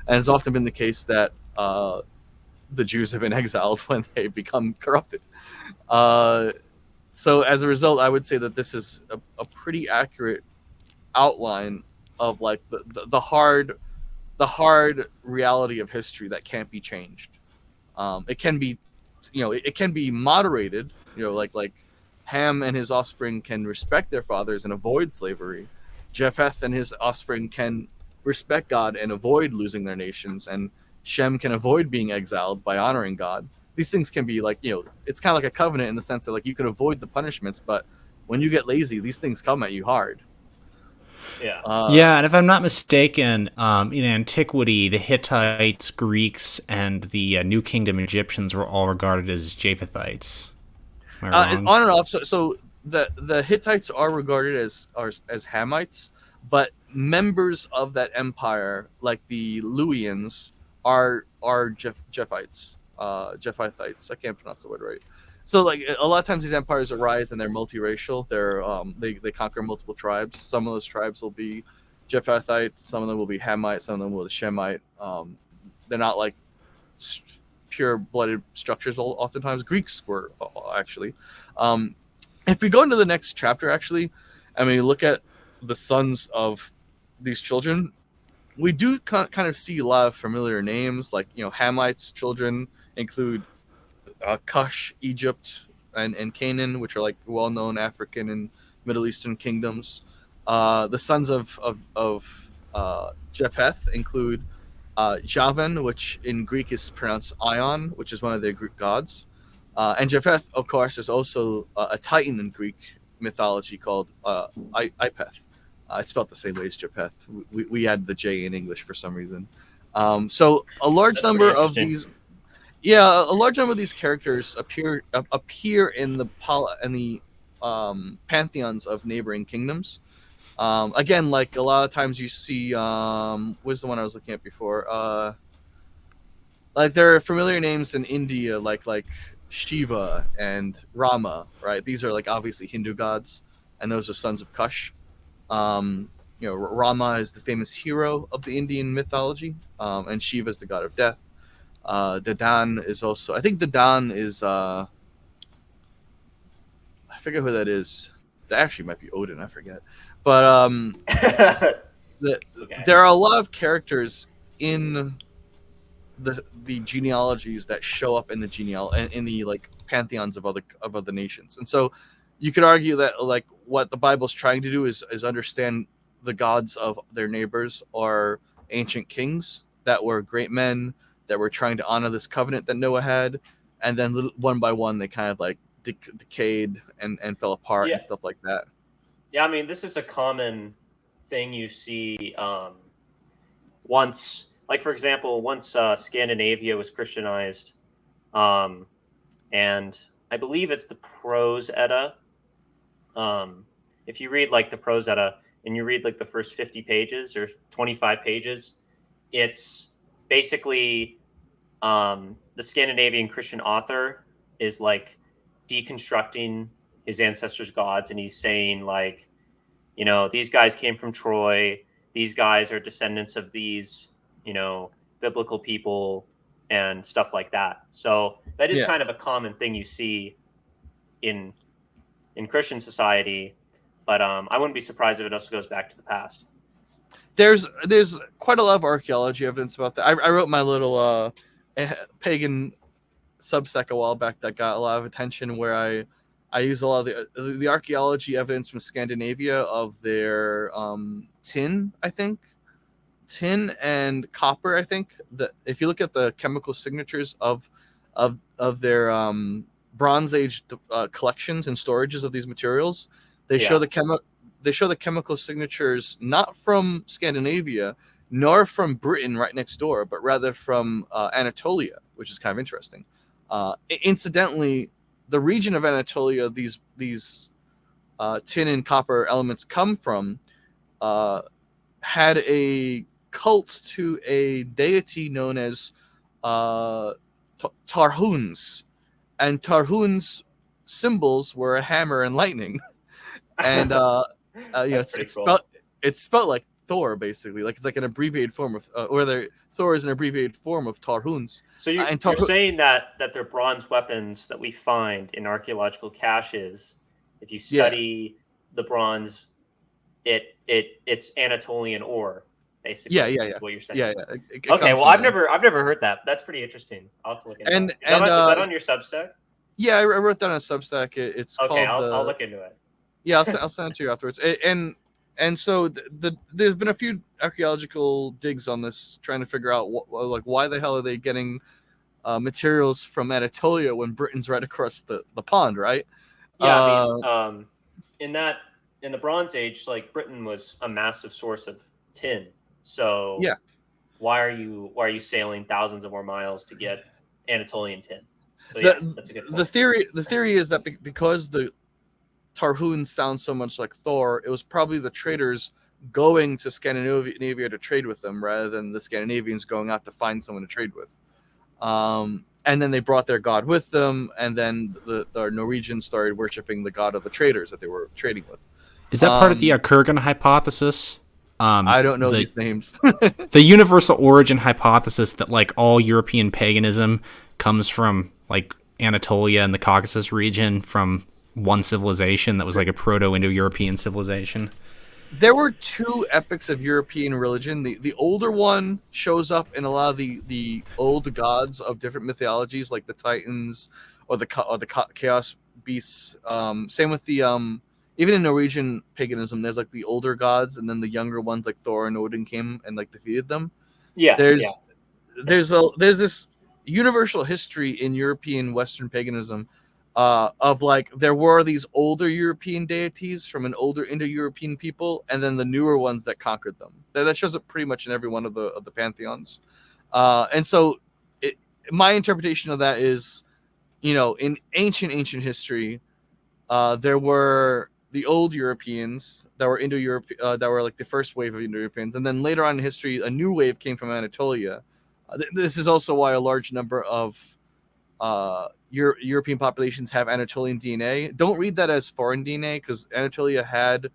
And it's often been the case that the Jews have been exiled when they become corrupted. So as a result, I would say that this is a pretty accurate outline of like the hard reality of history that can't be changed. It can be, it can be moderated, like Ham and his offspring can respect their fathers and avoid slavery. Japheth and his offspring can respect God and avoid losing their nations, and Shem can avoid being exiled by honoring God. These things can be like, it's kind of like a covenant in the sense that like you can avoid the punishments, but when you get lazy, these things come at you hard. Yeah. And if I'm not mistaken, in antiquity, the Hittites, Greeks, and the New Kingdom Egyptians were all regarded as Japhethites. Am I wrong? On and off. So the Hittites are regarded as Hamites, but members of that empire, like the Luwians, are Japhites, Japhethites. I can't pronounce the word right. So like a lot of times these empires arise and they're multiracial. They conquer multiple tribes. Some of those tribes will be Japhethites. Some of them will be Hamites. Some of them will be Shemite. They're not like pure-blooded structures. Oftentimes Greeks were actually. If we go into the next chapter, actually, and we look at the sons of these children, we do kind of see a lot of familiar names. Like, Hamites' children include Cush, Egypt, and Canaan, which are like well-known African and Middle Eastern kingdoms. The sons of Japheth include Javan, which in Greek is pronounced Ion, which is one of their Greek gods. And Japheth, of course, is also a titan in Greek mythology called Ipeth. It's spelled the same way as Japheth. We add the J in English for some reason. So a large number of these, a large number of these characters appear in the pantheons of neighboring kingdoms. Again, like a lot of times you see, what's the one I was looking at before? Like there are familiar names in India, like Shiva and Rama, right? These are like obviously Hindu gods, and those are sons of Kush. Rama is the famous hero of the Indian mythology, and Shiva is the god of death. Dadan is also, I think Dadan is, I forget who that is. That actually might be Odin, I forget. But there are a lot of characters in the genealogies that show up in the in the like pantheons of other nations. And so you could argue that like what the Bible's trying to do is understand the gods of their neighbors are ancient kings that were great men that were trying to honor this covenant that Noah had, and then one by one they kind of like decayed and fell apart and stuff like that. Yeah, I mean, this is a common thing you see once, like for example, once Scandinavia was Christianized, and I believe it's the Prose Edda. If you read like the Prose Edda and you read like the first 50 pages or 25 pages, it's basically the Scandinavian Christian author is like deconstructing his ancestors' gods, and he's saying like, these guys came from Troy, these guys are descendants of these, biblical people and stuff like that. So that is kind of a common thing you see in Christian society, but I wouldn't be surprised if it also goes back to the past. There's quite a lot of archaeology evidence about that. I wrote my little pagan Substack a while back that got a lot of attention, where I used a lot of the archaeology evidence from Scandinavia of their tin and copper. I think that if you look at the chemical signatures of their Bronze Age collections and storages of these materials, they show the chemical signatures not from Scandinavia nor from Britain right next door, but rather from Anatolia, which is kind of interesting. Incidentally, the region of Anatolia these tin and copper elements come from had a cult to a deity known as Tarhuns, and Tarhuns' symbols were a hammer and lightning, and it's spelled like Thor, basically, like it's like an abbreviated form of Thor is an abbreviated form of Tarhuns. So you're saying that they're bronze weapons that we find in archaeological caches. If you study the bronze, it's Anatolian ore, basically. Yeah. What you're saying. Yeah. Okay, well, I've never heard that. That's pretty interesting. I'll have to look into it. Is that on your Substack? Yeah, I wrote that on a Substack. It's okay. Called I'll look into it. Yeah, I'll send it to you afterwards. And so there's been a few archaeological digs on this, trying to figure out why the hell are they getting materials from Anatolia when Britain's right across the pond, right? Yeah, I mean, in the Bronze Age, like Britain was a massive source of tin. So why are you sailing thousands of more miles to get Anatolian tin? So that's a good point. The theory is that because the Tarhun sounds so much like Thor, it was probably the traders going to Scandinavia to trade with them rather than the Scandinavians going out to find someone to trade with. And then they brought their god with them, and then the Norwegians started worshiping the god of the traders that they were trading with. Is that part of the Kurgan hypothesis? I don't know these names. The universal origin hypothesis that like all European paganism comes from like Anatolia and the Caucasus region, from one civilization that was like a proto-Indo-European civilization. There were two epics of European religion. The older one shows up in a lot of the old gods of different mythologies, like the Titans or the chaos beasts. Same with the even in Norwegian paganism, there's like the older gods, and then the younger ones like Thor and Odin came and like defeated them. Yeah. There's this universal history in European Western paganism of like there were these older European deities from an older Indo-European people, and then the newer ones that conquered them. That shows up pretty much in every one of the pantheons. And so my interpretation of that is, in ancient history, there were the old Europeans that were Indo-European, that were like the first wave of Indo-Europeans, and then later on in history, a new wave came from Anatolia. This is also why a large number of European populations have Anatolian DNA. Don't read that as foreign DNA, because Anatolia had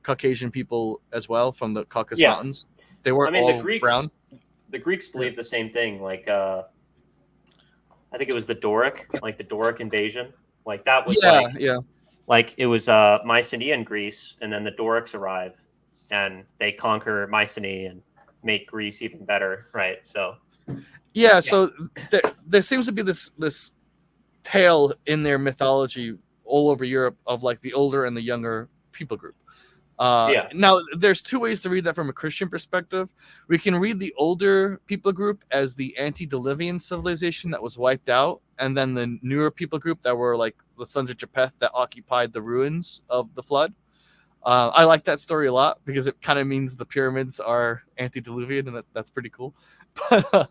Caucasian people as well from the Caucasus Mountains. They weren't all the Greeks, brown. The Greeks believed the same thing. Like, I think it was the Doric invasion. Like that was like it was Mycenaean Greece, and then the Dorics arrive, and they conquer Mycenae and make Greece even better, right? So so there seems to be this tale in their mythology all over Europe of like the older and the younger people group. Now, there's two ways to read that from a Christian perspective. We can read the older people group as the antediluvian civilization that was wiped out, and then the newer people group that were like the sons of Japheth that occupied the ruins of the flood. I like that story a lot because it kind of means the pyramids are antediluvian, and that's pretty cool. But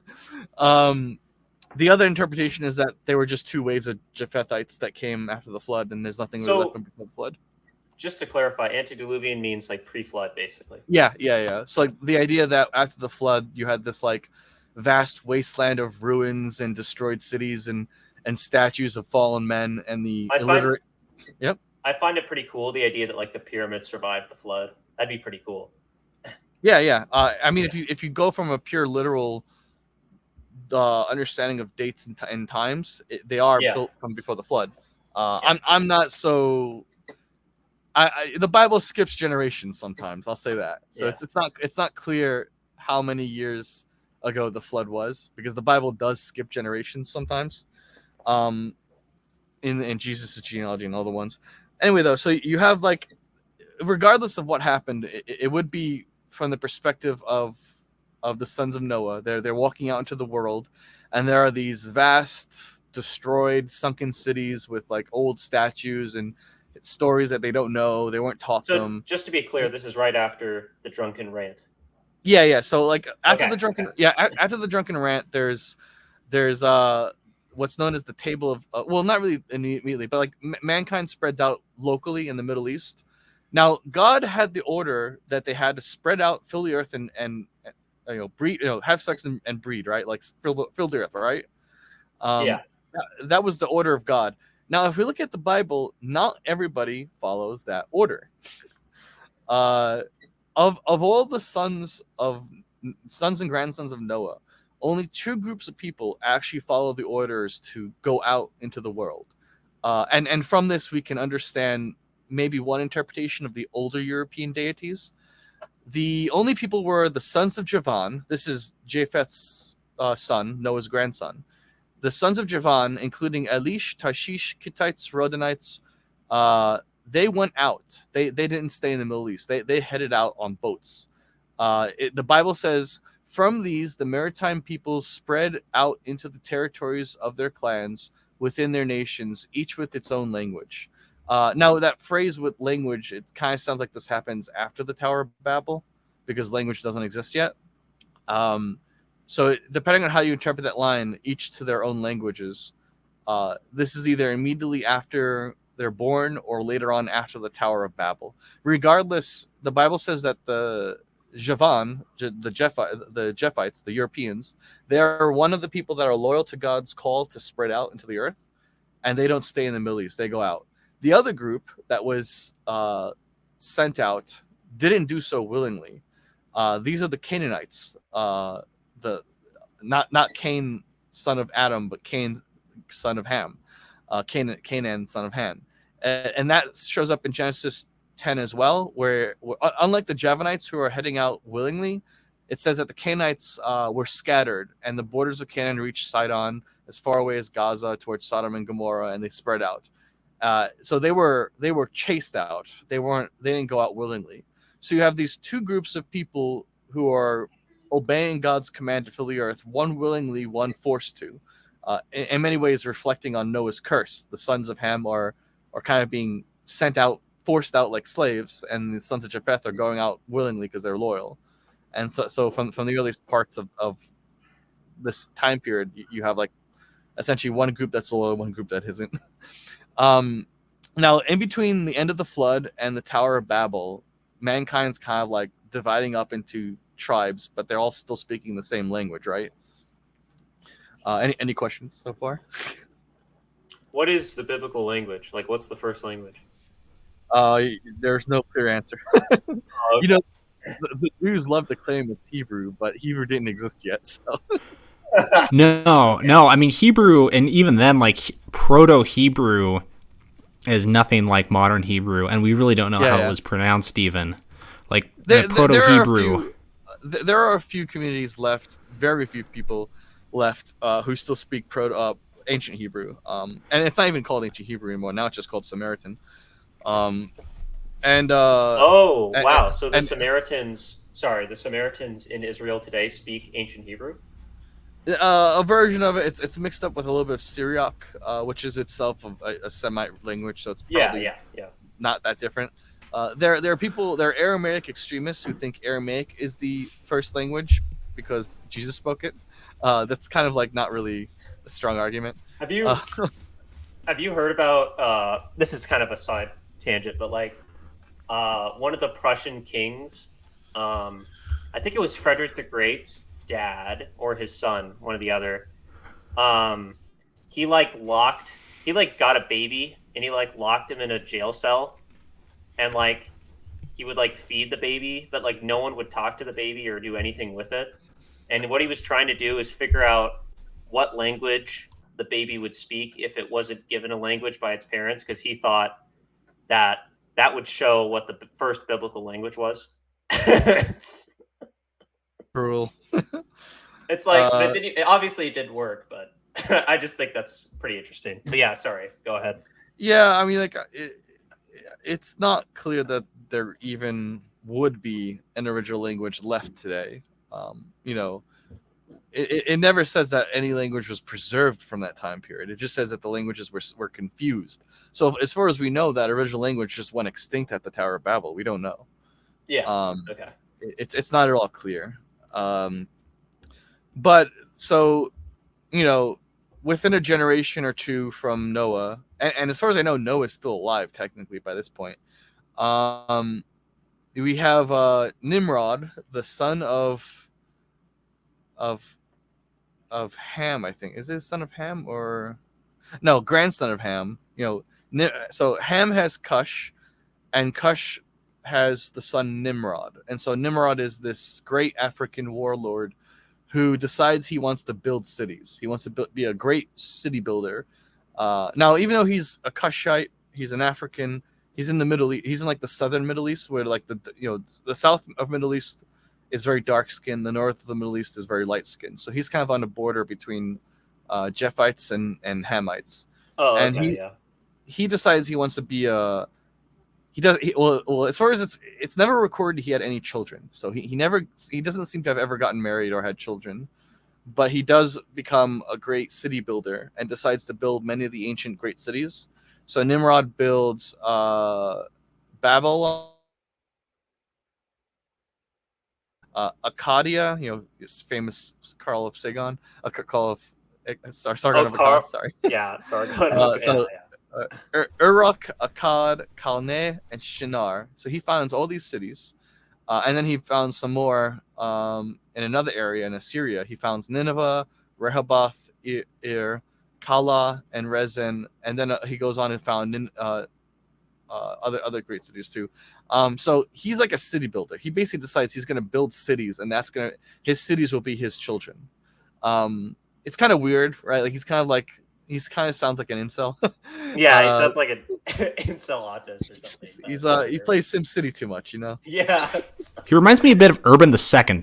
the other interpretation is that they were just two waves of Japhethites that came after the flood, and there's nothing really left from before the flood. Just to clarify, antediluvian means like pre-flood, basically. Yeah. So like the idea that after the flood, you had this like vast wasteland of ruins and destroyed cities and statues of fallen men and the illiterate. I find it pretty cool, the idea that like the pyramids survived the flood. That'd be pretty cool. Yeah. I mean, if you go from a pure literal understanding of dates and times, they are built from before the flood. I'm not so. The Bible skips generations sometimes. I'll say that. So it's not clear how many years ago the flood was, because the Bible does skip generations sometimes. In Jesus' genealogy and all the ones. Anyway, though, so you have like, regardless of what happened, it would be from the perspective of the sons of Noah. They're walking out into the world, and there are these vast, destroyed, sunken cities with like old statues and stories that they don't know. They weren't taught them. Just to be clear, this is right after the drunken rant. Yeah. So like after the drunken rant, there's what's known as the table of well, not really immediately, but like mankind spreads out locally in the Middle East. Now, God had the order that they had to spread out, fill the earth, and breed, have sex and breed, right? Like fill the earth, right? That was the order of God. Now, if we look at the Bible, not everybody follows that order. Of all the sons and grandsons of Noah, only two groups of people actually follow the orders to go out into the world. And from this, we can understand maybe one interpretation of the older European deities. The only people were the sons of Javan. This is Japheth's son, Noah's grandson. The sons of Javan, including Elish, Tarshish, Kittites, Rodanites, they went out. They didn't stay in the Middle East. They headed out on boats. The Bible says, from these, the maritime peoples spread out into the territories of their clans within their nations, each with its own language. Now, that phrase with language, it kind of sounds like this happens after the Tower of Babel, because language doesn't exist yet. So depending on how you interpret that line, each to their own languages, this is either immediately after they're born or later on after the Tower of Babel. Regardless, the Bible says that the Javan, the Japhites, the Europeans, they are one of the people that are loyal to God's call to spread out into the earth, and they don't stay in the Middle East. They go out. The other group that was sent out didn't do so willingly. These are the Canaanites, the not Cain, son of Adam, but Cain, son of Ham, Canaan, son of Ham, and that shows up in Genesis 10 as well, where unlike the Javanites who are heading out willingly, it says that the Canaanites were scattered, and the borders of Canaan reached Sidon as far away as Gaza towards Sodom and Gomorrah, and they spread out. So they were chased out. They didn't go out willingly. So you have these two groups of people who are obeying God's command to fill the earth, one willingly, one forced to. In many ways, reflecting on Noah's curse. The sons of Ham are kind of being sent out, forced out like slaves, and the sons of Japheth are going out willingly because they're loyal. And so from the earliest parts of this time period, you have like essentially one group that's loyal, one group that isn't. Now, in between the end of the flood and the Tower of Babel, mankind's kind of like dividing up into tribes, but they're all still speaking the same language, right? Any questions so far? What is the biblical language? Like, what's the first language? There's no clear answer. You know, the Jews love to claim it's Hebrew, but Hebrew didn't exist yet. So No. I mean, Hebrew, and even then, like Proto-Hebrew is nothing like modern Hebrew, and we really don't know how it was pronounced even. Like Proto-Hebrew. There are a few communities left, very few people left who still speak ancient Hebrew. And it's not even called ancient Hebrew anymore. Now it's just called Samaritan. So the Samaritans in Israel today speak ancient Hebrew? A version of it. It's mixed up with a little bit of Syriac, which is itself a Semite language, so it's probably not that different. There are Aramaic extremists who think Aramaic is the first language because Jesus spoke it. That's kind of like not really a strong argument. Have you heard about this is kind of a side tangent, but like one of the Prussian kings, I think it was Frederick the Great's dad or his son, one or the other. He got a baby and he like locked him in a jail cell, and like he would like feed the baby, but like no one would talk to the baby or do anything with it. And what he was trying to do is figure out what language the baby would speak if it wasn't given a language by its parents, because he thought that would show what the first biblical language was. Cruel. It's like, but it didn't work, but I just think that's pretty interesting. But yeah, sorry, go ahead. Yeah, I mean, like, it's not clear that there even would be an original language left today. You know, it never says that any language was preserved from that time period. It just says that the languages were confused. So as far as we know, that original language just went extinct at the Tower of Babel. We don't know. Yeah. Okay. It's not at all clear. But so, you know, within a generation or two from Noah, and as far as I know, Noah is still alive technically by this point. We have Nimrod, the son of Ham, I think. Is it son of Ham or no, grandson of Ham? You know, so Ham has Cush, and Cush has the son Nimrod. And so Nimrod is this great African warlord who decides he wants to build cities. He wants to be a great city builder. Now, even though he's a Cushite, he's an African. He's in the Middle East. He's in like the southern Middle East, where like the south of Middle East is very dark skinned. The north of the Middle East is very light skinned. So he's kind of on the border between Japhites and Hamites. Oh, and okay, he decides he wants to be a. Well, as far as it's never recorded he had any children. So he doesn't seem to have ever gotten married or had children. But he does become a great city builder and decides to build many of the ancient great cities. So Nimrod builds Babylon, Arcadia, you know, his famous Carl of Sargon of Akkad, sorry. Yeah, Sargon. Uruk, Akkad, Calneh, and Shinar. So he founds all these cities. And then he found some more in another area in Assyria. He founds Nineveh, Rehoboth, Ir, Kala, and Rezin. And then he goes on and found other great cities too. So he's like a city builder. He basically decides he's going to build cities, and his cities will be his children. It's kind of weird, right? Like he's kind of sounds like an incel. Yeah, he sounds like an incel autist or something. He plays SimCity too much, you know. Yeah. He reminds me a bit of Urban II,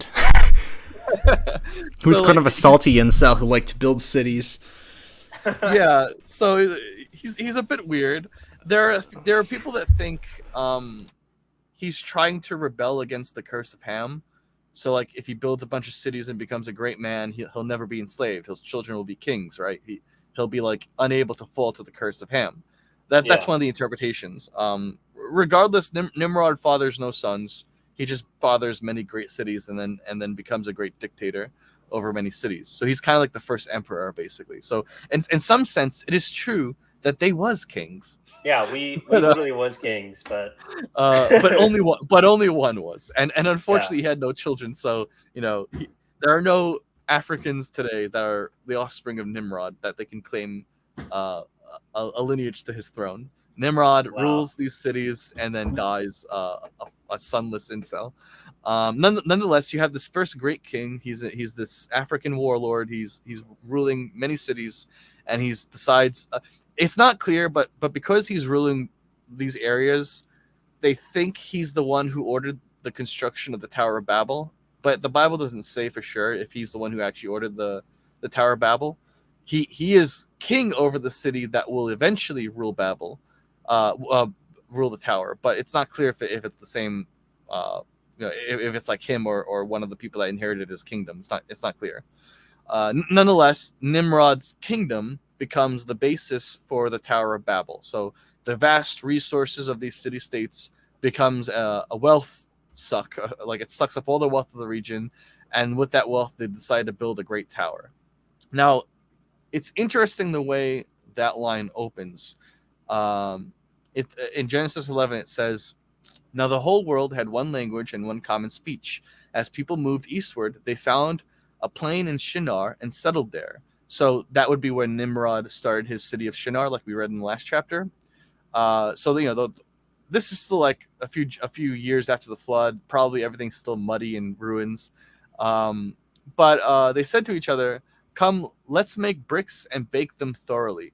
who's kind of a salty incel who liked to build cities. Yeah, so he's a bit weird. There are people that think he's trying to rebel against the curse of Ham. So like if he builds a bunch of cities and becomes a great man, he'll never be enslaved. His children will be kings, right? He'll be like unable to fall to the curse of Ham. That's one of the interpretations. Regardless, Nimrod fathers no sons. He just fathers many great cities and then becomes a great dictator over many cities. So he's kind of like the first emperor, basically. So in some sense, it is true that they was kings. Yeah, we literally was kings, but only one was, and unfortunately he had no children. So there are no Africans today that are the offspring of Nimrod that they can claim a lineage to his throne. Nimrod rules these cities and then dies a sonless incel. Nonetheless, you have this first great king. He's this African warlord. He's ruling many cities, and he decides. It's not clear, but because he's ruling these areas, they think he's the one who ordered the construction of the Tower of Babel. But the Bible doesn't say for sure if he's the one who actually ordered the Tower of Babel. He is king over the city that will eventually rule Babel, rule the tower. But it's not clear if it's the same. If it's like him or one of the people that inherited his kingdom. It's not clear. Nonetheless, Nimrod's kingdom becomes the basis for the Tower of Babel. So the vast resources of these city-states becomes a wealth suck. Like it sucks up all the wealth of the region, and with that wealth, they decide to build a great tower. Now, it's interesting the way that line opens. In Genesis 11, it says, "Now the whole world had one language and one common speech. As people moved eastward, they found a plain in Shinar and settled there." So that would be where Nimrod started his city of Shinar, like we read in the last chapter. This is still like a few years after the flood. Probably everything's still muddy and ruins. But they said to each other, "Come, let's make bricks and bake them thoroughly."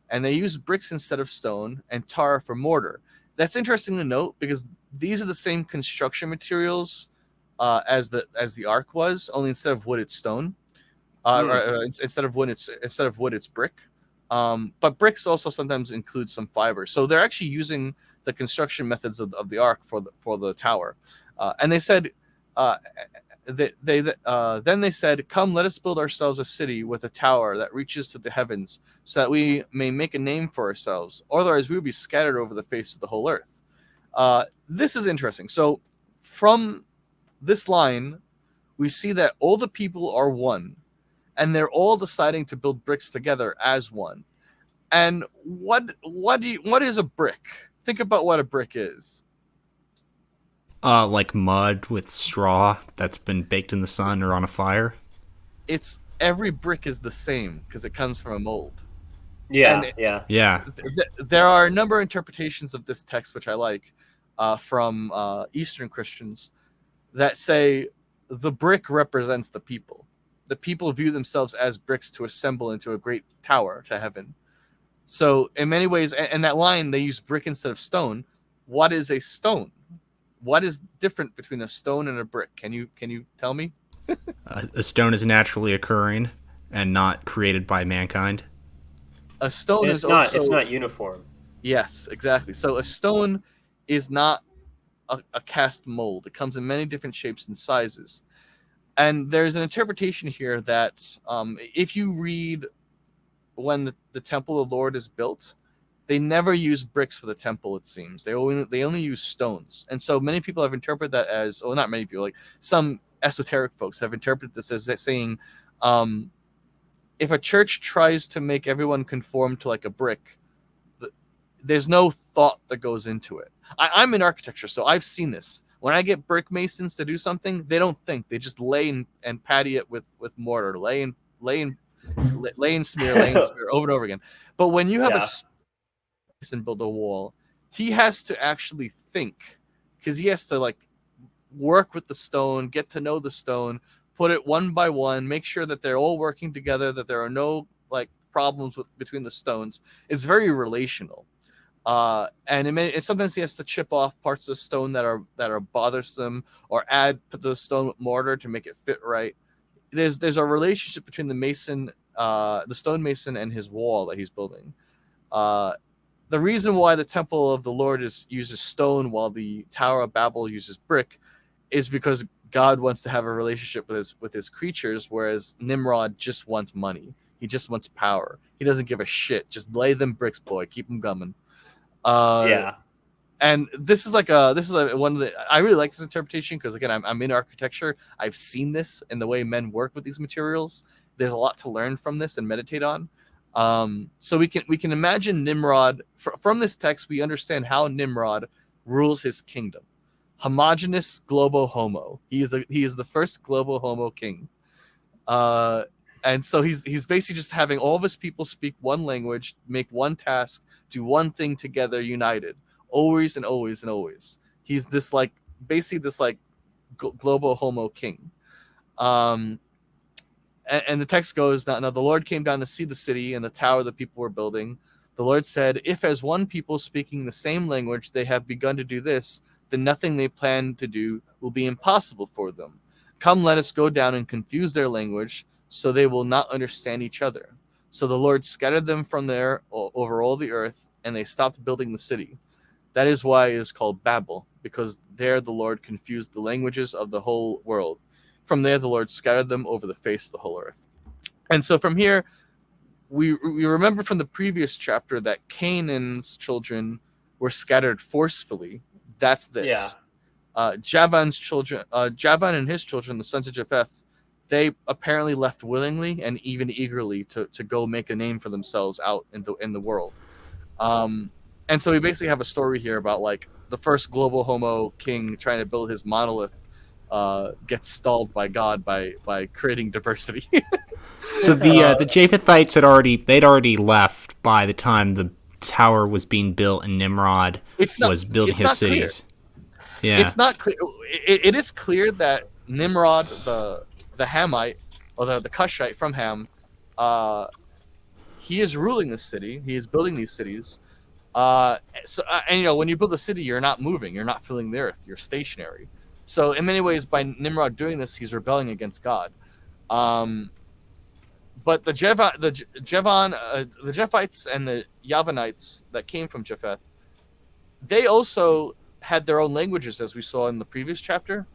And they used bricks instead of stone and tar for mortar. That's interesting to note because these are the same construction materials as the ark was, only instead of wood, it's stone. Instead of wood, it's brick. But bricks also sometimes include some fiber. So they're actually using the construction methods of the ark for the tower. And they said, then they said, "Come, let us build ourselves a city with a tower that reaches to the heavens, so that we may make a name for ourselves. Otherwise, we will be scattered over the face of the whole earth." This is interesting. So from this line, we see that all the people are one, and they're all deciding to build bricks together as one. And what is a brick? Think about what a brick is. Like mud with straw that's been baked in the sun or on a fire. It's every brick is the same because it comes from a mold. Yeah. There are a number of interpretations of this text which I like from Eastern Christians that say the brick represents the people. The people view themselves as bricks to assemble into a great tower to heaven. So in many ways, and that line, they use brick instead of stone. What is a stone? What is different between a stone and a brick? Can you tell me? A stone is naturally occurring and not created by mankind. A stone it's not uniform. Yes, exactly. So a stone is not a cast mold. It comes in many different shapes and sizes. And there's an interpretation here that if you read when the temple of the Lord is built, they never use bricks for the temple, it seems. They only use stones. And so many people have interpreted that as, well, not many people, like some esoteric folks have interpreted this as saying, if a church tries to make everyone conform to like a brick, there's no thought that goes into it. I'm in architecture, so I've seen this. When I get brick masons to do something, they don't think. They just lay and patty it with mortar, lay and smear over and over again. But when you have a mason build a wall, he has to actually think, because he has to like work with the stone, get to know the stone, put it one by one, make sure that they're all working together, that there are no like problems between the stones. It's very relational. And sometimes he has to chip off parts of the stone that are bothersome, or put the stone with mortar to make it fit right. There's a relationship between the stonemason and his wall that he's building. The reason why the temple of the Lord uses stone while the Tower of Babel uses brick is because God wants to have a relationship with his creatures, whereas Nimrod just wants money. He just wants power. He doesn't give a shit. Just lay them bricks, boy. Keep them coming. And this is one of the, I really like this interpretation because, again, I'm in architecture. I've seen this in the way men work with these materials. There's a lot to learn from this and meditate on. So we can imagine Nimrod from this text. We understand how Nimrod rules his kingdom. Homogeneous globo homo. He is the first globo homo king. And so he's basically just having all of his people speak one language, make one task, do one thing together, united, always and always and always. He's this like basically this like globo homo king. And the text goes, now the Lord came down to see the city and the tower the people were building. The Lord said, if as one people speaking the same language they have begun to do this, then nothing they plan to do will be impossible for them. Come, let us go down and confuse their language, so they will not understand each other. So the Lord scattered them from there over all the earth, and they stopped building the city. That is why it is called Babel, because there the Lord confused the languages of the whole world. From there the Lord scattered them over the face of the whole earth. And so from here, we remember from the previous chapter that Canaan's children were scattered forcefully. That's this. Javan's children, Javan and his children, the sons of Japheth, they apparently left willingly and even eagerly to go make a name for themselves out in the world. And so we basically have a story here about like the first global homo king trying to build his monolith gets stalled by God by creating diversity. So the Japhethites they'd already left by the time the tower was being built and Nimrod was building his cities. Clear. Yeah, it's not clear. It is clear that Nimrod, the Hamite, or the Cushite from Ham, he is ruling this city. He is building these cities. And when you build a city, you're not moving. You're not filling the earth. You're stationary. So in many ways, by Nimrod doing this, he's rebelling against God. But the Japhites and the Yavanites that came from Japheth, they also had their own languages, as we saw in the previous chapter.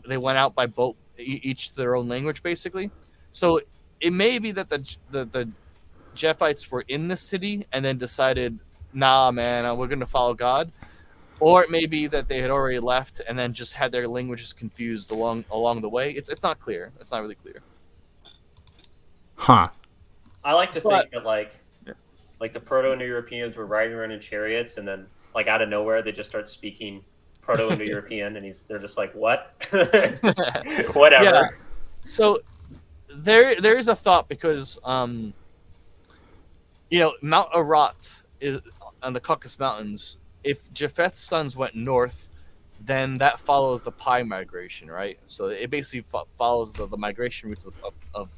They went out by boat, each their own language, basically. So it may be that the Japhites were in the city and then decided, nah, man, we're going to follow God. Or it may be that they had already left and then just had their languages confused along the way. It's not clear. It's not really clear. Huh. I like to think that like the Proto-Indo-Europeans were riding around in chariots, and then like out of nowhere they just start speaking Proto-Indo-European, and they're just like, what? Whatever. Yeah. So there is a thought because Mount Ararat is on the Caucasus Mountains. If Japheth's sons went north, then that follows the Pi migration, right? So it basically follows the migration routes of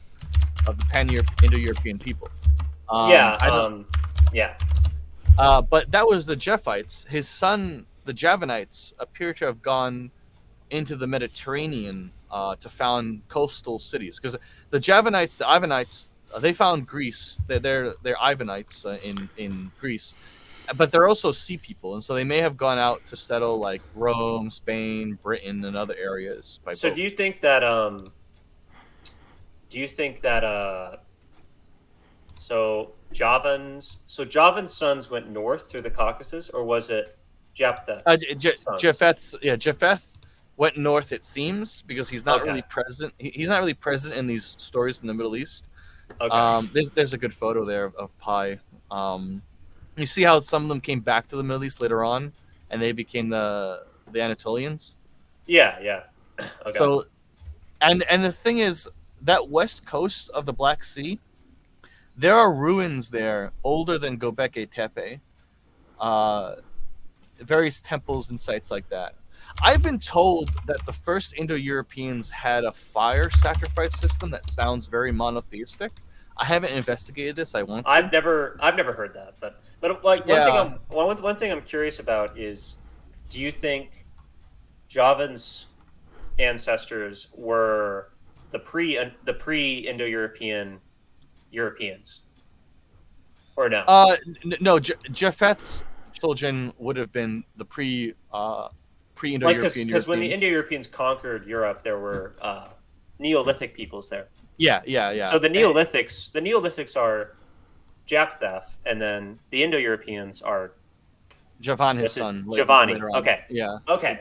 the Pan-Indo-European people. But that was the Japhites. His son, the Javanites, appear to have gone into the Mediterranean to found coastal cities. Because the Javanites, the Ivanites, they found Greece. They're Ivanites in Greece. But they're also sea people, and so they may have gone out to settle like Rome, Spain, Britain, and other areas by boat. Do you think that Javan's sons went north through the Caucasus, or was it Japheth? Japheth went north, it seems, because he's not really present. He's not really present in these stories in the Middle East. Okay. There's a good photo there of Pi. You see how some of them came back to the Middle East later on, and they became the Anatolians. Yeah. Okay. So, and the thing is that west coast of the Black Sea, there are ruins there older than Göbekli Tepe, various temples and sites like that. I've been told that the first Indo-Europeans had a fire sacrifice system that sounds very monotheistic. I haven't investigated this. I want to. I've never heard that, but like one thing I'm curious about is, do you think Javan's ancestors were the pre Indo-European Europeans, or no? No. Japheth's children would have been the pre Indo-European. Because when the Indo-Europeans conquered Europe, there were Neolithic peoples there. Yeah. So the Neolithics are Japheth, and then the Indo-Europeans are Javan, his son. Giovanni. Later on. Okay. Yeah. Okay.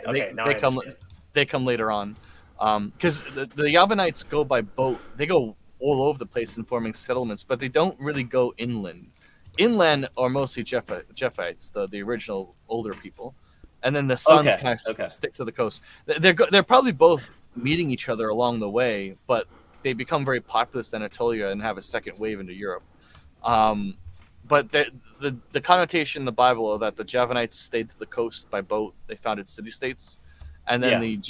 They come later on, because the Yavanites go by boat. They go all over the place in forming settlements, but they don't really go inland. Inland are mostly Japhites, the original older people, and then the sons kind of stick to the coast. They're probably both meeting each other along the way, but they become very populous in Anatolia and have a second wave into Europe. But the connotation in the Bible are that the Javanites stayed to the coast by boat. They founded city-states, and then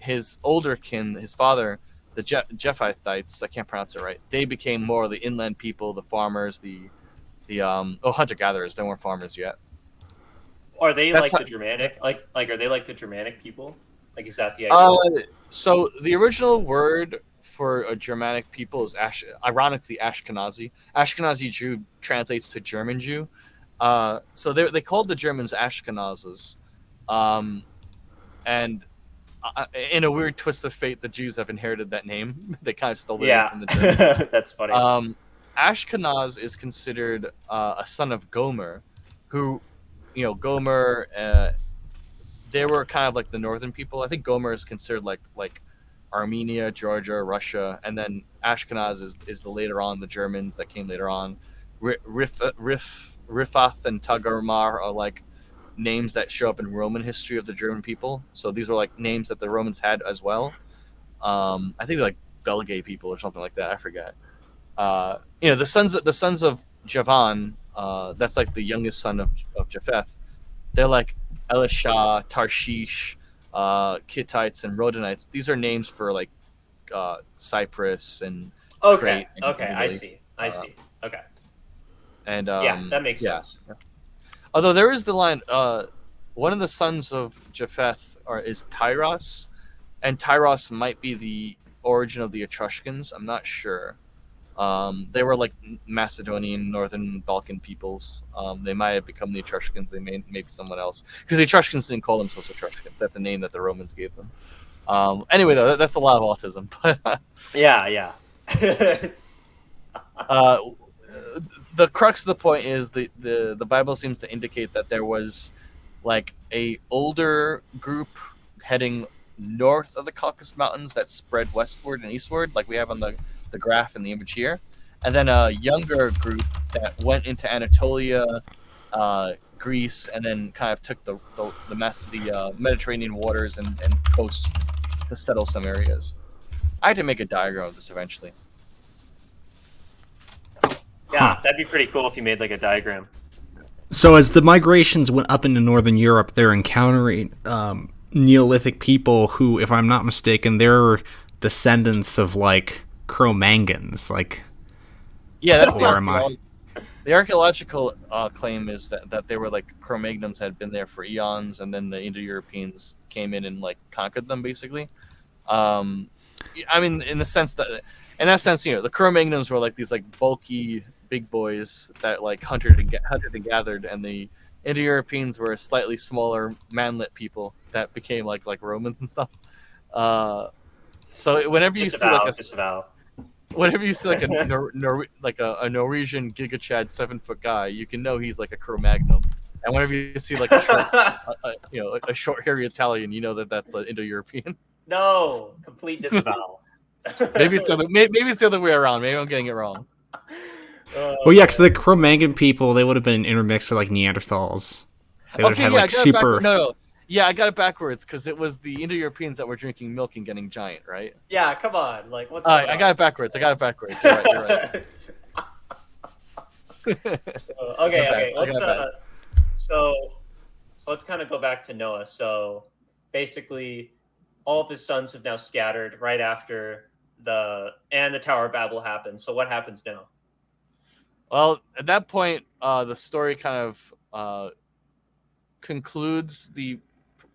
his older kin, his father, the Japhethites, I can't pronounce it right. They became more of the inland people, the farmers, the hunter-gatherers. They weren't farmers yet. Are they the Germanic? Like are they like the Germanic people? Like, is that the idea? So the original word for a Germanic people is ironically Ashkenazi. Ashkenazi Jew translates to German Jew. So they called the Germans Ashkenazes, and in a weird twist of fate, the Jews have inherited that name. They kind of stole the name from the Germans. That's funny. Ashkenaz is considered a son of Gomer, who, Gomer. They were kind of like the northern people. I think Gomer is considered like Armenia, Georgia, Russia, and then Ashkenaz is the later on the Germans that came later on. Rifath and Tagarmar are like names that show up in Roman history of the German people. So these were like names that the Romans had as well. I think they're like Belgae people or something like that. I forget. The sons of Javan. That's like the youngest son of Japheth. They're like Elisha, Tarshish, Kittites, and Rodanites. These are names for like Cyprus and Crete. Okay, I see. Okay. And that makes sense. Yeah. Although there is the line, one of the sons of Japheth is Tyros, and Tyros might be the origin of the Etruscans. I'm not sure. They were like Macedonian, Northern Balkan peoples. They might have become the Etruscans. They may be someone else, because the Etruscans didn't call themselves Etruscans. That's a name that the Romans gave them. Anyway, though, that's a lot of autism. Yeah. The crux of the point is the Bible seems to indicate that there was like a older group heading north of the Caucasus Mountains that spread westward and eastward, like we have on the graph in the image here, and then a younger group that went into Anatolia, Greece, and then kind of took the Mediterranean waters and coasts to settle some areas. I had to make a diagram of this eventually. Yeah, that'd be pretty cool if you made like a diagram. So as the migrations went up into Northern Europe, they're encountering Neolithic people who, if I'm not mistaken, they're descendants of like Cro-Magnons. Like, yeah, that's the archaeological claim is that they were like Cro-Magnons had been there for eons, and then the Indo-Europeans came in and like conquered them basically. I mean, in that sense, the Cro-Magnons were like these like bulky big boys that like hunted and gathered, and the Indo-Europeans were slightly smaller manlet people that became like Romans and stuff. So whenever you see like a Norwegian Giga Chad 7-foot guy, you can know he's like a Cro-Magnon. And whenever you see like a short hairy Italian, you know that's an Indo-European. No, complete disavow. Maybe it's the other way around. Maybe I'm getting it wrong. Well, yeah, because the Cro-Magnon people, they would have been intermixed with like Neanderthals. They would have had like super. No. Yeah, I got it backwards because it was the Indo-Europeans that were drinking milk and getting giant, right? Yeah, come on. Like, what's going on? I got it backwards. You're right. Okay. So let's kind of go back to Noah. So basically, all of his sons have now scattered right after the Tower of Babel happened. So what happens now? Well, at that point, the story kind of concludes the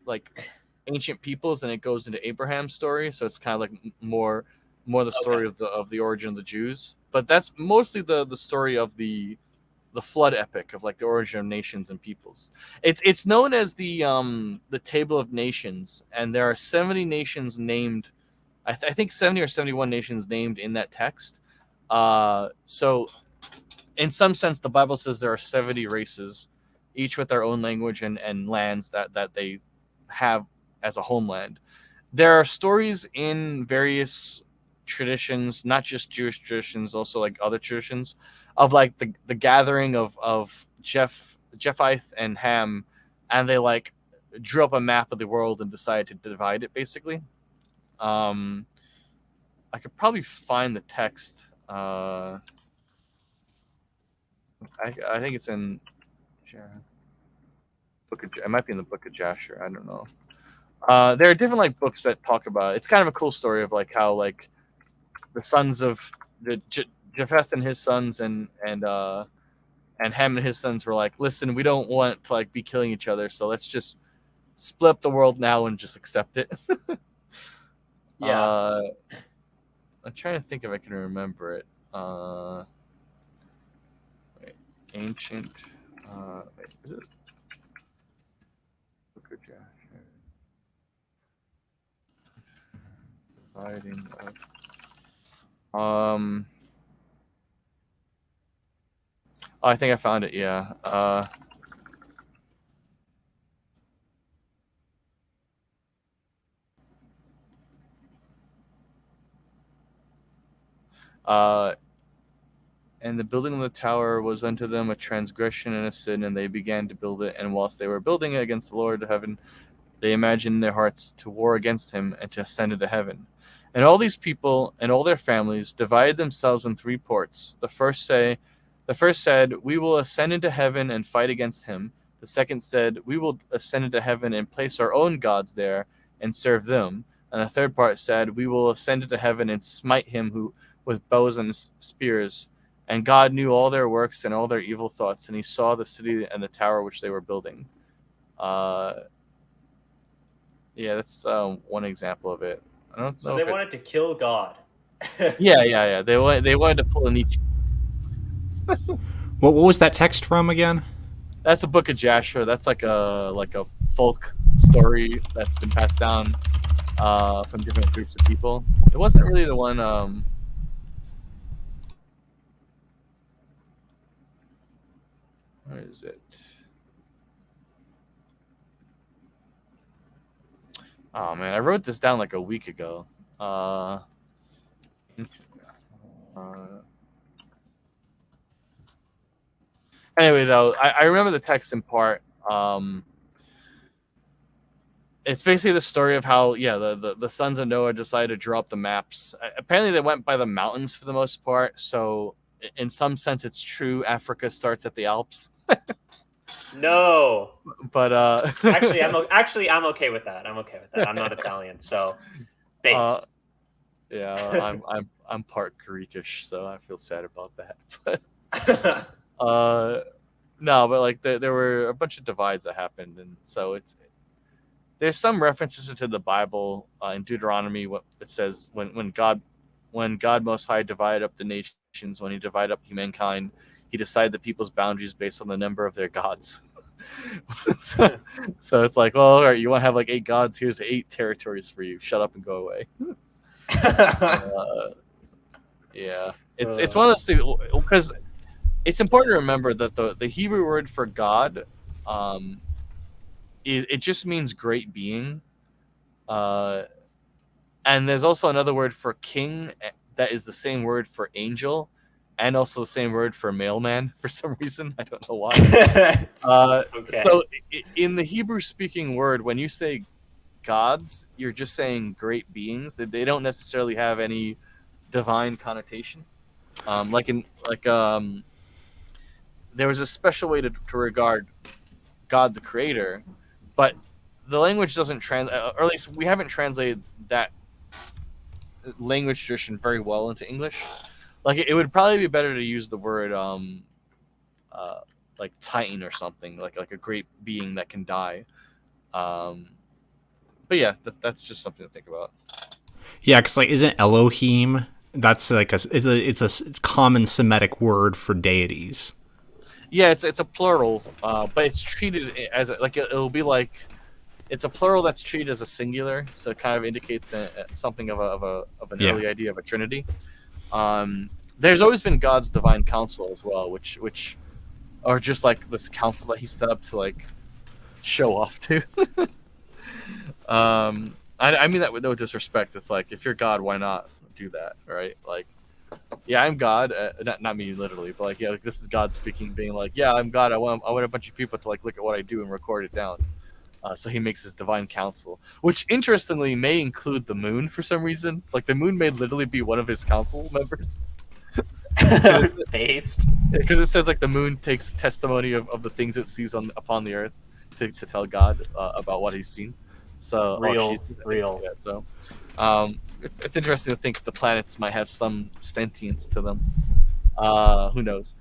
like ancient peoples, and it goes into Abraham's story. So it's kind of like more the story of the origin of the Jews. But that's mostly the story of the flood epic of like the origin of nations and peoples. It's known as the Table of Nations, and there are 70 nations named. I think 70 or 71 nations named in that text. So in some sense, the Bible says there are 70 races, each with their own language and lands that they have as a homeland. There are stories in various traditions, not just Jewish traditions, also like other traditions, of like the gathering of Japheth and Ham, and they like drew up a map of the world and decided to divide it basically. I could probably find the text. I think it's in it might be in the Book of Jasher. I don't know. There are different like books that talk about it. It's kind of a cool story of like how like the sons of the Japheth and his sons and Ham and his sons were like, listen, we don't want to like be killing each other, so let's just split up the world now and just accept it. Yeah. I'm trying to think if I can remember it. Ancient. Is it? Book of Jasher. Dividing up. I think I found it. Yeah. And the building of the tower was unto them a transgression and a sin, and they began to build it. And whilst they were building it against the Lord of heaven, they imagined in their hearts to war against him and to ascend into heaven. And all these people and all their families divided themselves in three ports. The first said, we will ascend into heaven and fight against him. The second said, we will ascend into heaven and place our own gods there and serve them. And the third part said, we will ascend into heaven and smite him who with bows and spears. And God knew all their works and all their evil thoughts, and he saw the city and the tower which they were building. Yeah, that's one example of it. I don't know. So they wanted to kill God. Yeah. They wanted to pull a Nietzsche. What was that text from again? That's a Book of Jasher. That's like a folk story that's been passed down from different groups of people. It wasn't really the one. Where is it? Oh man, I wrote this down like a week ago. Anyway, though, I remember the text in part. It's basically the story of how, the sons of Noah decided to draw up the maps. Apparently, they went by the mountains for the most part. So, in some sense, it's true. Africa starts at the Alps. No, but actually, I'm okay with that. I'm not Italian, so based. Yeah, I'm part Greekish, so I feel sad about that. But no, but like there were a bunch of divides that happened, and so there's some references into the Bible in Deuteronomy. What it says when God Most High divided up the nations, when He divided up humankind, He decided the people's boundaries based on the number of their gods. so it's like, well, all right, you want to have like 8 gods? Here's 8 territories for you. Shut up and go away. Yeah, it's one of those things because it's important to remember that the Hebrew word for God, it just means great being, and there's also another word for king that is the same word for angel, and also the same word for mailman for some reason. I don't know why. Okay. So in the Hebrew-speaking word, when you say gods, you're just saying great beings. They don't necessarily have any divine connotation. There was a special way to regard God the Creator, but the language doesn't translate, or at least we haven't translated that language tradition very well into English. Like it would probably be better to use the word uh, like Titan or something, like a great being that can die. But yeah, that's just something to think about. Yeah, because like, isn't Elohim? That's like it's a common Semitic word for deities. Yeah, it's a plural, but it's treated as like it'll be like it's a plural that's treated as a singular, so it kind of indicates something of an Yeah. early idea of a trinity. There's always been God's divine council as well, which are just like this council that he set up to like show off to. I mean that with no disrespect. It's like if you're God, why not do that, right? Like, yeah, I'm God. Not me literally, but like, yeah, like, this is God speaking, being like, yeah, I'm God. I want a bunch of people to like look at what I do and record it down. So he makes his divine council, which interestingly may include the moon for some reason. Like the moon may literally be one of his council members. Based. Because it says like the moon takes testimony of the things it sees upon the earth to tell God about what he's seen. So Real. Yeah. So it's interesting to think the planets might have some sentience to them. Who knows?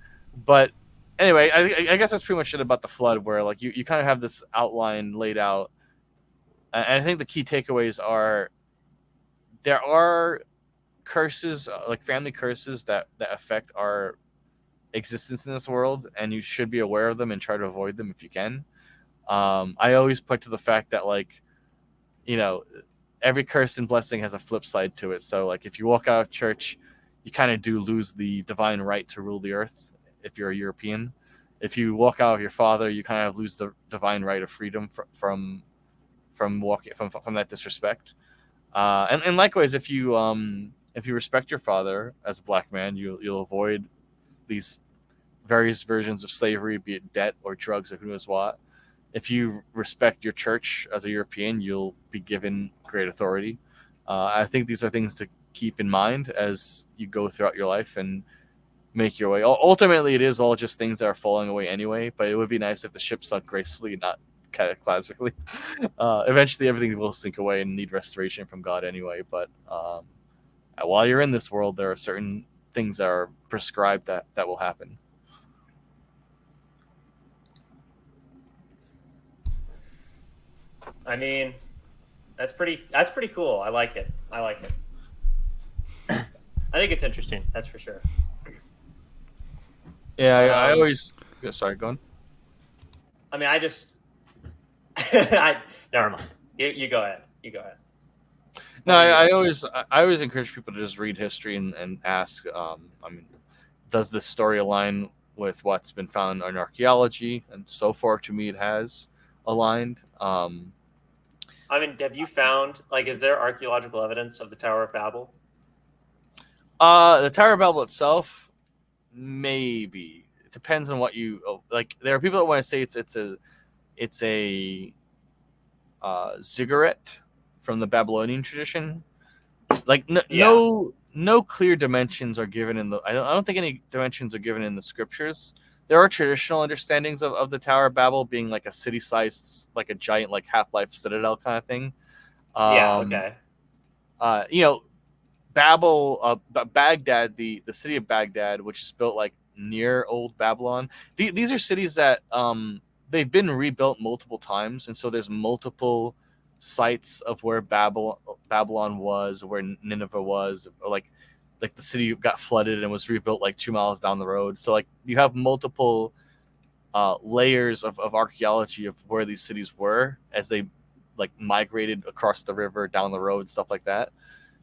But anyway, I guess that's pretty much it about the flood, where like you kind of have this outline laid out, and I think the key takeaways are there are curses, like family curses that affect our existence in this world, and you should be aware of them and try to avoid them if you can. I always point to the fact that like, you know, every curse and blessing has a flip side to it. So like if you walk out of church, you kind of do lose the divine right to rule the earth if you're a European. If you walk out of your father, you kind of lose the divine right of freedom from walking from that disrespect. And likewise, if you respect your father as a black man, you'll avoid these various versions of slavery, be it debt or drugs or who knows what. If you respect your church as a European, you'll be given great authority. I think these are things to keep in mind as you go throughout your life and make your way. Ultimately, it is all just things that are falling away anyway, but it would be nice if the ship sunk gracefully, not cataclysmically. Eventually, everything will sink away and need restoration from God anyway, but while you're in this world, there are certain things that are prescribed that will happen. I mean, that's pretty cool. I like it. I think it's interesting. That's for sure. Yeah, I always. Yeah, sorry, go on. I mean, I just. Never mind. You go ahead. No, I always encourage people to just read history and ask. I mean, does this story align with what's been found in archaeology? And so far, to me, it has aligned. I mean, have you found, like, is there archaeological evidence of the Tower of Babel? The Tower of Babel itself, maybe. It depends on what you like. There are people that want to say it's a ziggurat from the Babylonian tradition. Like no clear dimensions are given in the. I don't think any dimensions are given in the scriptures. There are traditional understandings of the Tower of Babel being like a city-sized, like a giant, like Half-Life Citadel kind of thing. Yeah. Okay. Babel, Baghdad, the city of Baghdad, which is built like near old Babylon. These are cities that they've been rebuilt multiple times, and so there's multiple sites of where Babylon was, where Nineveh was, or like the city got flooded and was rebuilt like 2 miles down the road. So like you have multiple layers of archaeology of where these cities were as they like migrated across the river, down the road, stuff like that.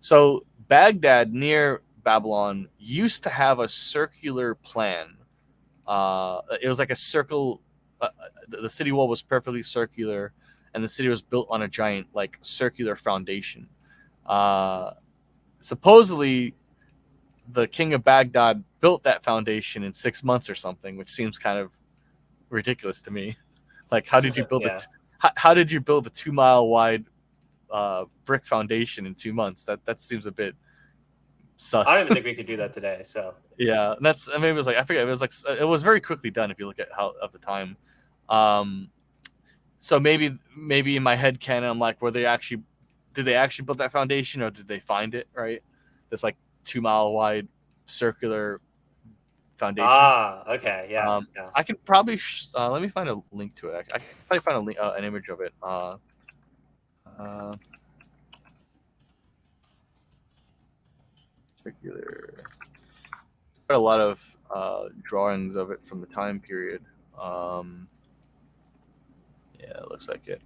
So Baghdad near Babylon used to have a circular plan. It was like a circle. The city wall was perfectly circular, and the city was built on a giant like circular foundation. Supposedly, the king of Baghdad built that foundation in 6 months or something, which seems kind of ridiculous to me. Like, how did you build Yeah. how did you build a 2-mile wide brick foundation in 2 months? That seems a bit sus. I don't even think we could do that today. So Yeah, and that's, I mean, it was like, I forget, it was like, it was very quickly done if you look at how of the time. So maybe in my head canon, I'm like, did they actually build that foundation, or did they find it, right? This like 2-mile wide circular foundation. Okay, yeah, yeah. I can probably let me find a link to it. I can probably find a link, an image of it. Circular. Got a lot of drawings of it from the time period. Yeah, it looks like it.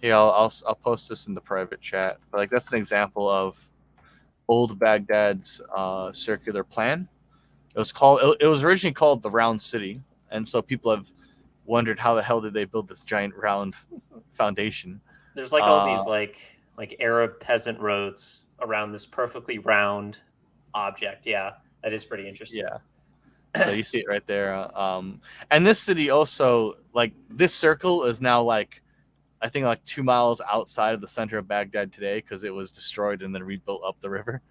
Yeah, I'll post this in the private chat. But like, that's an example of old Baghdad's circular plan. It was originally called the Round City, and so people have wondered how the hell did they build this giant round foundation. There's like all these like Arab peasant roads around this perfectly round object. Yeah, that is pretty interesting. Yeah. So you see it right there. And this city also, like, this circle is now like, I think like 2 miles outside of the center of Baghdad today, because it was destroyed and then rebuilt up the river.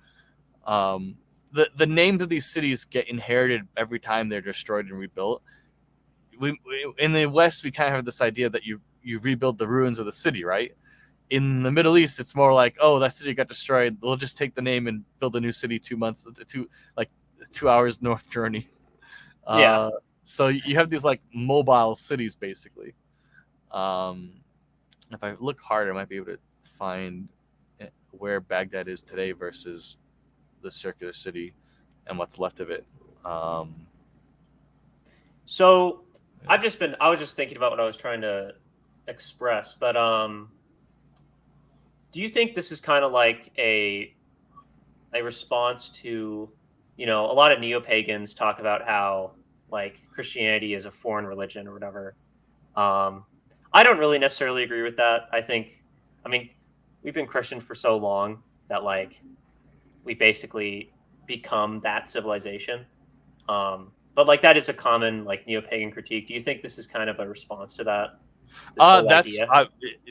The names of these cities get inherited every time they're destroyed and rebuilt. We in the West, we kind of have this idea that you rebuild the ruins of the city, right? In the Middle East, it's more like, oh, that city got destroyed, we'll just take the name and build a new city 2 hours north journey. Yeah. So you have these like mobile cities, basically. If I look hard, I might be able to find where Baghdad is today versus the circular city and what's left of it. So I was just thinking about what I was trying to express, but do you think this is kind of like a response to, a lot of neo-pagans talk about how like Christianity is a foreign religion or whatever. I don't really necessarily agree with that. I mean, we've been Christian for so long that like we basically become that civilization. But like that is a common like neo-pagan critique. Do you think this is kind of a response to that?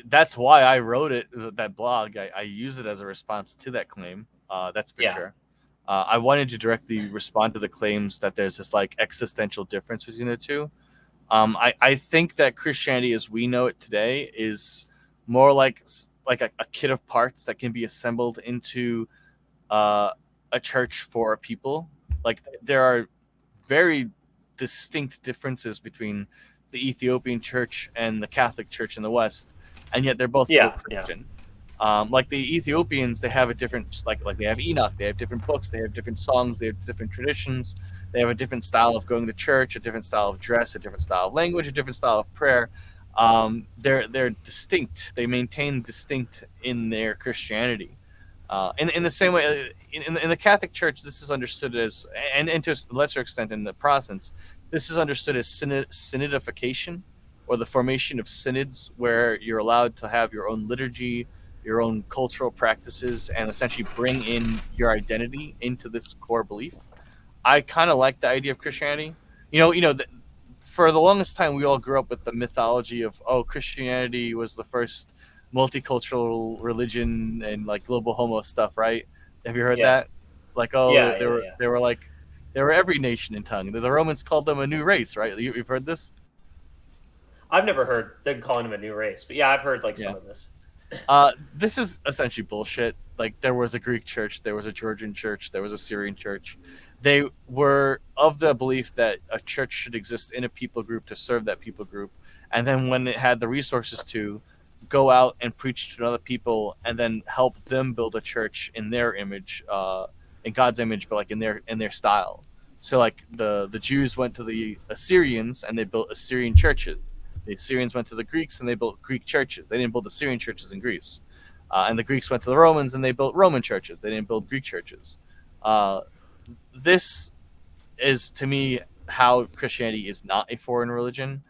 That's why I wrote it, that blog. I use it as a response to that claim. That's for sure. I wanted to directly respond to the claims that there's this like existential difference between the two. I think that Christianity as we know it today is more like a kit of parts that can be assembled into a church for a people. Like, there are very distinct differences between the Ethiopian church and the Catholic church in the West, and yet they're both still Christian. Yeah. Like the Ethiopians, they have a different, like they have Enoch, they have different books, they have different songs, they have different traditions, they have a different style of going to church, a different style of dress, a different style of language, a different style of prayer. They're distinct. They maintain distinct in their Christianity. In the same way, in the Catholic Church, this is understood as, and to a lesser extent in the Protestants, this is understood as synodification, or the formation of synods, where you're allowed to have your own liturgy, your own cultural practices, and essentially bring in your identity into this core belief. I kind of like the idea of Christianity. For the longest time, we all grew up with the mythology of, Christianity was the first multicultural religion and like global homo stuff, right? Have you heard that? Like, they were every nation in tongue. The Romans called them a new race, right? You've heard this? I've never heard them calling them a new race, but yeah, I've heard like some of this. This is essentially bullshit. Like, there was a Greek church, there was a Georgian church, there was a Syrian church. They were of the belief that a church should exist in a people group to serve that people group, and then when it had the resources to, go out and preach to another people and then help them build a church in their image, in God's image, but like in their style. So like the Jews went to the Assyrians and they built Assyrian churches. The Assyrians went to the Greeks and they built Greek churches. They didn't build Assyrian churches in Greece. And the Greeks went to the Romans and they built Roman churches. They didn't build Greek churches. This is, to me, how Christianity is not a foreign religion.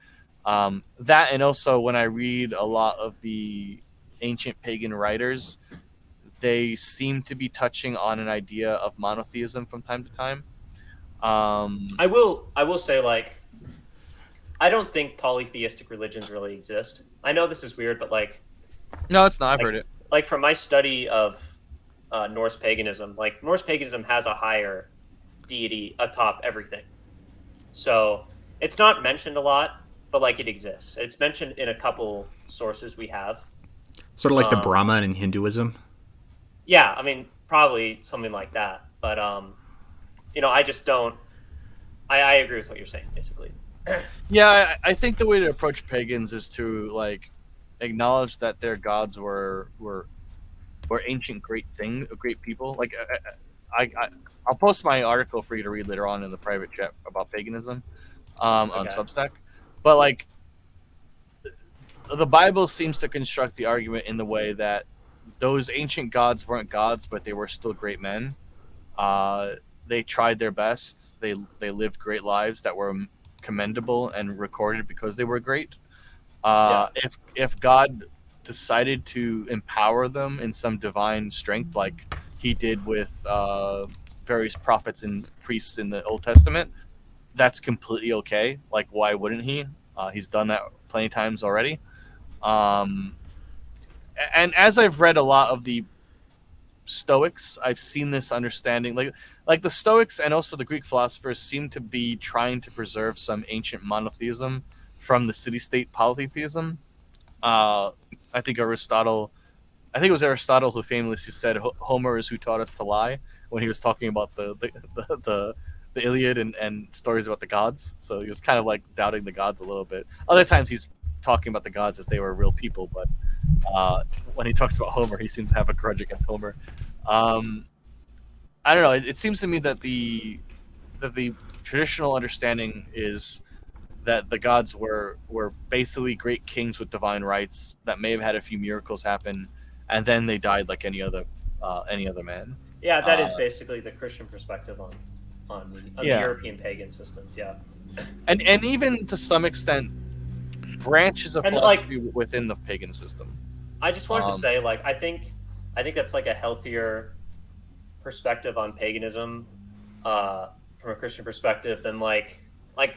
That, and also when I read a lot of the ancient pagan writers, they seem to be touching on an idea of monotheism from time to time. I will say, like, I don't think polytheistic religions really exist. I know this is weird, but No, it's not. I've heard it. like from my study of Norse paganism, like Norse paganism has a higher deity atop everything. So it's not mentioned a lot, but like it exists. It's mentioned in a couple sources we have. Sort of like the Brahman in Hinduism. Yeah, I mean, probably something like that. But I just don't. I agree with what you're saying, basically. Yeah, I think the way to approach pagans is to like acknowledge that their gods were ancient great people. Like I'll post my article for you to read later on in the private chat about paganism on Substack. But like the Bible seems to construct the argument in the way that those ancient gods weren't gods, but they were still great men. They tried their best. They lived great lives that were commendable and recorded because they were great. If God decided to empower them in some divine strength, like he did with various prophets and priests in the Old Testament, that's completely okay. Like, why wouldn't he? He's done that plenty of times already. And as I've read a lot of the Stoics, I've seen this understanding. Like the Stoics and also the Greek philosophers seem to be trying to preserve some ancient monotheism from the city-state polytheism. I think it was Aristotle who famously said Homer is who taught us to lie when he was talking about the Iliad and stories about the gods. So he was kind of like doubting the gods a little bit. Other times he's talking about the gods as they were real people, but when he talks about Homer, he seems to have a grudge against Homer. I don't know. It seems to me that the traditional understanding is that the gods were basically great kings with divine rights that may have had a few miracles happen, and then they died like any other man. Yeah, that is basically the Christian perspective on the European pagan systems. Yeah, and even to some extent, branches of philosophy within the pagan system. I just wanted to say, like, I think that's like a healthier perspective on paganism from a Christian perspective than like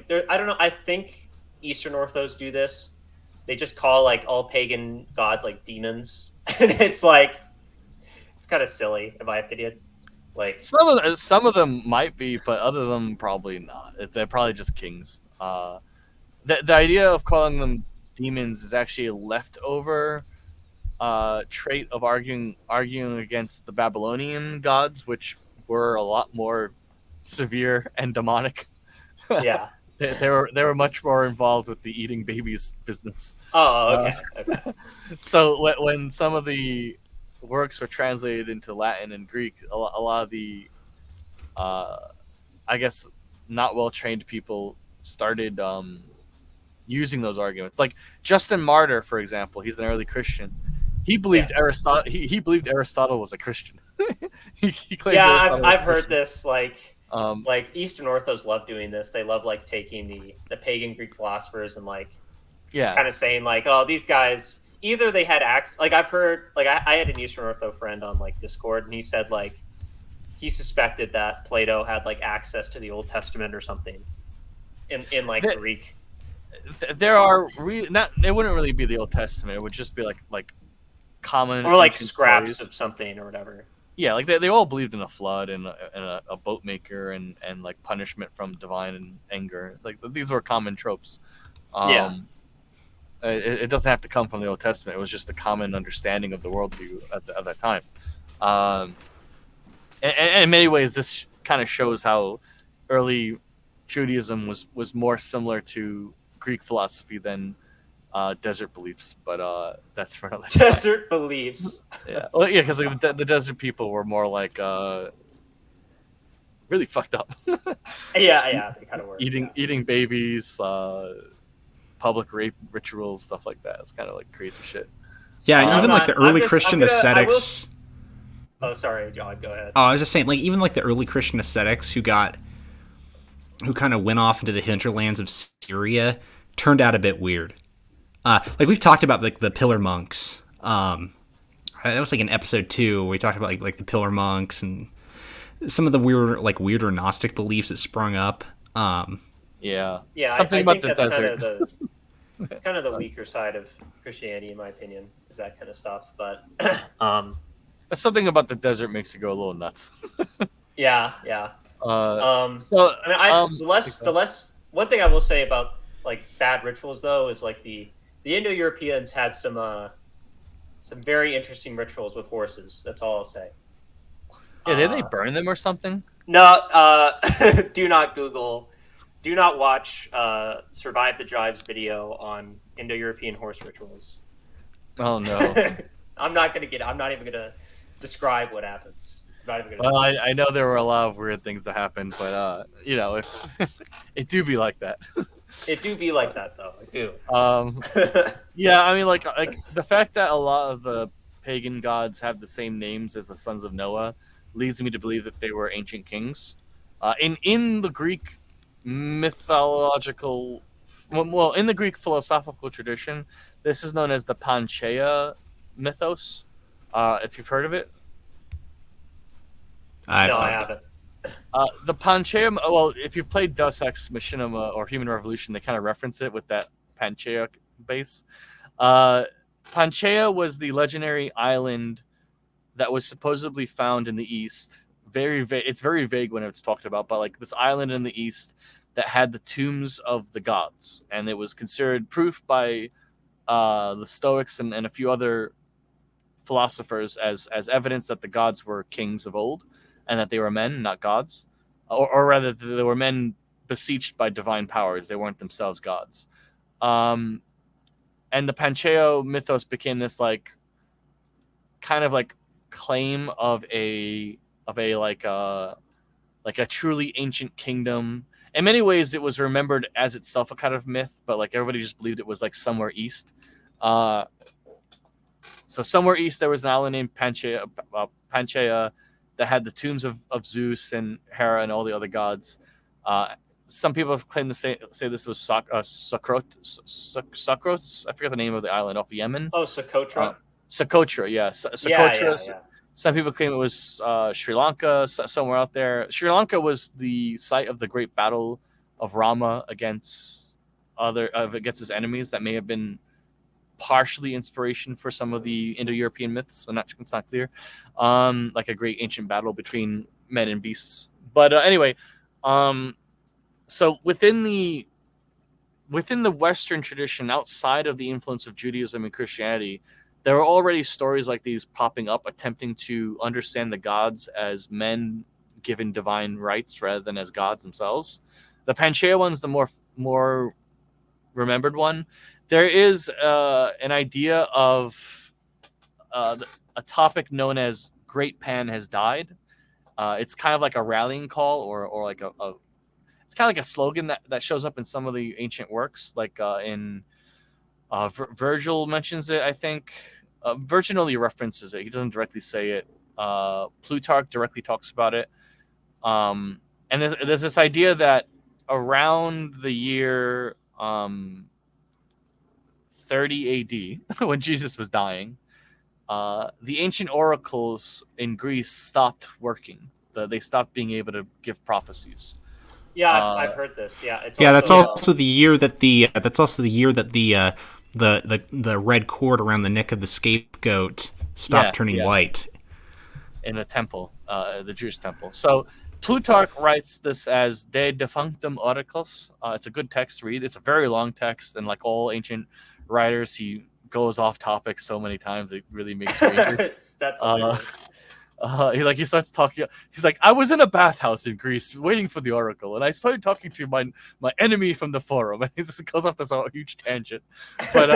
there. I don't know. I think Eastern Orthos do this. They just call like all pagan gods like demons, and it's like it's kind of silly in my opinion. Like some of them might be, but other of them probably not. They're probably just kings. The idea of calling them demons is actually a leftover trait of arguing against the Babylonian gods, which were a lot more severe and demonic. Yeah, they were much more involved with the eating babies business. Oh, okay. Okay. So when some of the works were translated into Latin and Greek, a lot of the I guess not well trained people started using those arguments. Like Justin Martyr, for example, he's an early Christian. He believed Aristotle. He believed Aristotle was a Christian. he claimed. Yeah, I've heard this. Like Eastern Orthos love doing this. They love like taking the pagan Greek philosophers and kind of saying like, oh, these guys either they had acts. Like I've heard, like I had an Eastern Ortho friend on like Discord, and he said like he suspected that Plato had like access to the Old Testament or something in like Greek. There are it wouldn't really be the Old Testament. It would just be like common or like scraps stories of something or whatever. Yeah, like they all believed in a flood and a boat maker and like punishment from divine anger. It's like these were common tropes. It doesn't have to come from the Old Testament. It was just a common understanding of the worldview at that time. And in many ways, this kind of shows how early Judaism was more similar to Greek philosophy than desert beliefs, but that's for another time. Desert beliefs. Yeah, well, yeah, because like, the desert people were more like really fucked up. yeah, they kind of were. Eating babies, public rape rituals, stuff like that. It's kind of like crazy shit. Yeah, and even like the early Christian ascetics. Oh, sorry, John. Go ahead. Oh, I was just saying, like even like the early Christian ascetics who kind of went off into the hinterlands of Syria turned out a bit weird. Like we've talked about like the pillar monks, That was like in episode 2 where we talked about like the pillar monks and some of the weirder Gnostic beliefs that sprung up. Yeah. Yeah, Something I about think the that's desert. it's kind of the weaker side of Christianity, in my opinion, is that kind of stuff. But Something about the desert makes you go a little nuts. yeah. So I mean, the less one thing I will say about like bad rituals though is like the Indo-Europeans had some very interesting rituals with horses. That's all I'll say. yeah, did they burn them or something? No, do not Google, do not watch Survive the Drives video on Indo-European horse rituals. Oh no. I'm not even gonna describe what happens. Not even gonna. Well, I know there were a lot of weird things that happened, but if it do be like that. It do be like that though. It do. Yeah, I mean, like the fact that a lot of the pagan gods have the same names as the sons of Noah leads me to believe that they were ancient kings. In the Greek mythological, well, in the Greek philosophical tradition, this is known as the Panchaea mythos. If you've heard of it. I haven't. The Panchaea, well, if you've played Deus Ex Machinima or Human Revolution, they kind of reference it with that Panchaea base. Panchaea was the legendary island that was supposedly found in the east. It's very vague when it's talked about, but like this island in the east that had the tombs of the gods, and it was considered proof by the Stoics and a few other philosophers as evidence that the gods were kings of old, and that they were men, not gods, or rather, they were men beseeched by divine powers. They weren't themselves gods. And the Panchaea mythos became this like kind of like claim of a truly ancient kingdom. In many ways, it was remembered as itself a kind of myth, but like everybody just believed it was like somewhere east. So somewhere east, there was an island named Panchaea that had the tombs of Zeus and Hera and all the other gods. Some people claim to say this was Socrates. I forget the name of the island off of Yemen. Oh, Socotra. Socotra, yeah. Socotra. Yeah. Some people claim it was Sri Lanka, somewhere out there. Sri Lanka was the site of the great battle of Rama against his enemies. That may have been partially inspiration for some of the Indo-European myths. It's not clear. Like a great ancient battle between men and beasts. But anyway, so within the Western tradition, outside of the influence of Judaism and Christianity, there were already stories like these popping up, attempting to understand the gods as men given divine rights rather than as gods themselves. The Panchaea one's the more remembered one. There is an idea of a topic known as Great Pan has died. It's kind of like a rallying call or like it's kind of like a slogan that shows up in some of the ancient works, like in Virgil mentions it, I think. Virgil only references it. He doesn't directly say it. Plutarch directly talks about it. And there's this idea that around the year 30 AD, when Jesus was dying, the ancient oracles in Greece stopped working. They stopped being able to give prophecies. Yeah, I've heard this. Yeah, that's also the year that the red cord around the neck of the scapegoat stopped turning white in the temple, the Jewish temple. So Plutarch writes this as De Defunctum Oracles. It's a good text to read. It's a very long text, and like all ancient writers, he goes off topic so many times it really makes me angry. That's hilarious. He starts talking. He's like, I was in a bathhouse in Greece waiting for the oracle, and I started talking to my enemy from the forum, and he just goes off this huge tangent. But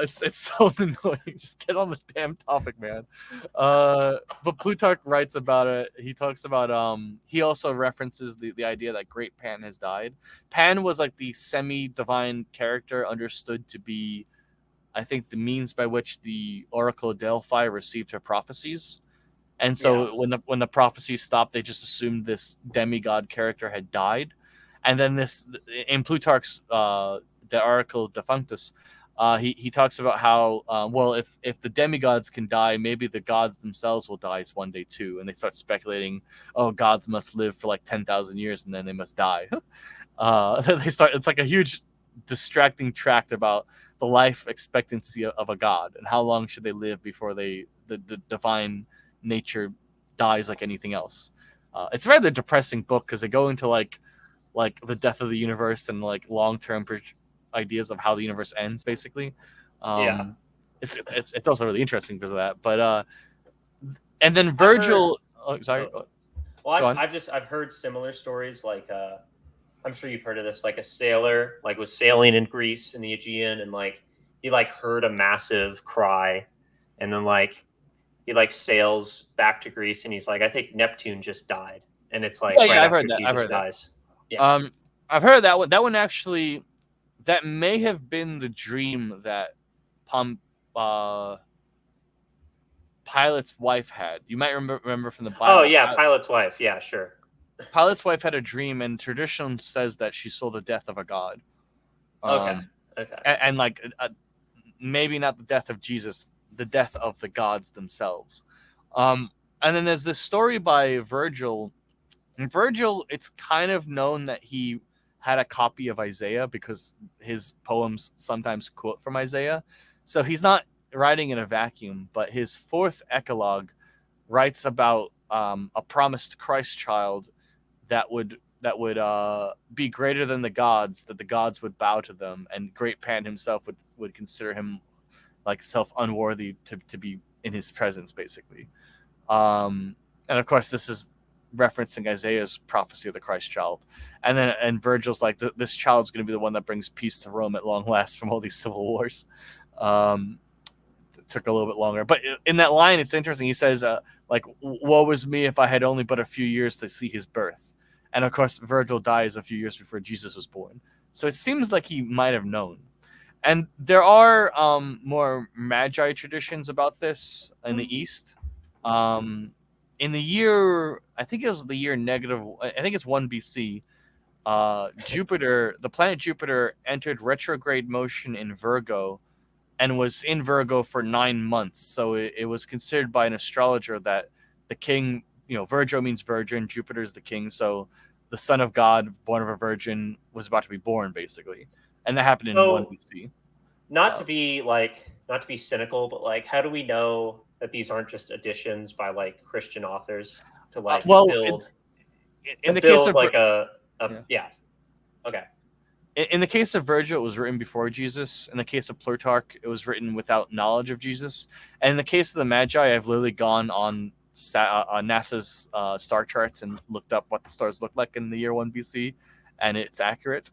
it's so annoying. Just get on the damn topic, man. But Plutarch writes about it. He talks about he also references the idea that Great Pan has died. Pan was like the semi-divine character understood to be, I think, the means by which the Oracle of Delphi received her prophecies. And so when the prophecies stopped, they just assumed this demigod character had died. And then this, in Plutarch's The Oracle Defunctus, he talks about how well if the demigods can die, maybe the gods themselves will die one day too, and they start speculating, oh, gods must live for like 10,000 years and then they must die. They start. It's like a huge distracting tract about the life expectancy of a god and how long should they live before the divine nature dies like anything else. It's a rather depressing book because they go into like the death of the universe and like long-term ideas of how the universe ends, basically. Yeah. It's also really interesting because of that. But and then Virgil. Sorry. Well, I've heard similar stories. Like I'm sure you've heard of this. Like a sailor like was sailing in Greece in the Aegean, and like he like heard a massive cry, and then like he like sails back to Greece, and he's like, I think Neptune just died, and it's like right I've after heard that. Jesus dies. Yeah. I've heard that one. That one actually, that may have been the dream that Pilate's wife had. You might remember from the Bible. Oh yeah, Pilate's wife. Yeah, sure. Pilate's wife had a dream, and tradition says that she saw the death of a god. Okay. And like maybe not the death of Jesus, the death of the gods themselves. And then there's this story by Virgil. And Virgil, it's kind of known that he had a copy of Isaiah because his poems sometimes quote from Isaiah. So he's not writing in a vacuum, but his fourth eclogue writes about a promised Christ child that would be greater than the gods, that the gods would bow to them, and great Pan himself would consider him like self unworthy to be in his presence, basically. And of course, this is referencing Isaiah's prophecy of the Christ child. And Virgil's like, this child's going to be the one that brings peace to Rome at long last from all these civil wars. It took a little bit longer. But in that line, it's interesting. He says, like, woe was me if I had only but a few years to see his birth. And of course, Virgil dies a few years before Jesus was born. So it seems like he might have known. And there are more magi traditions about this in the East. In the year, I think it was the year I think it's 1 BC, Jupiter, the planet Jupiter, entered retrograde motion in Virgo and was in Virgo for 9 months. So it was considered by an astrologer that the king, Virgo means virgin, Jupiter is the king. So the son of God, born of a virgin, was about to be born, basically. And that happened in 1 BC. Not to be cynical, but like, how do we know that these aren't just additions by like Christian authors to like build like a yeah. Okay. In the case of Virgil, it was written before Jesus. In the case of Plutarch, it was written without knowledge of Jesus. And in the case of the Magi, I've literally gone on NASA's star charts and looked up what the stars look like in the year 1 BC, and it's accurate.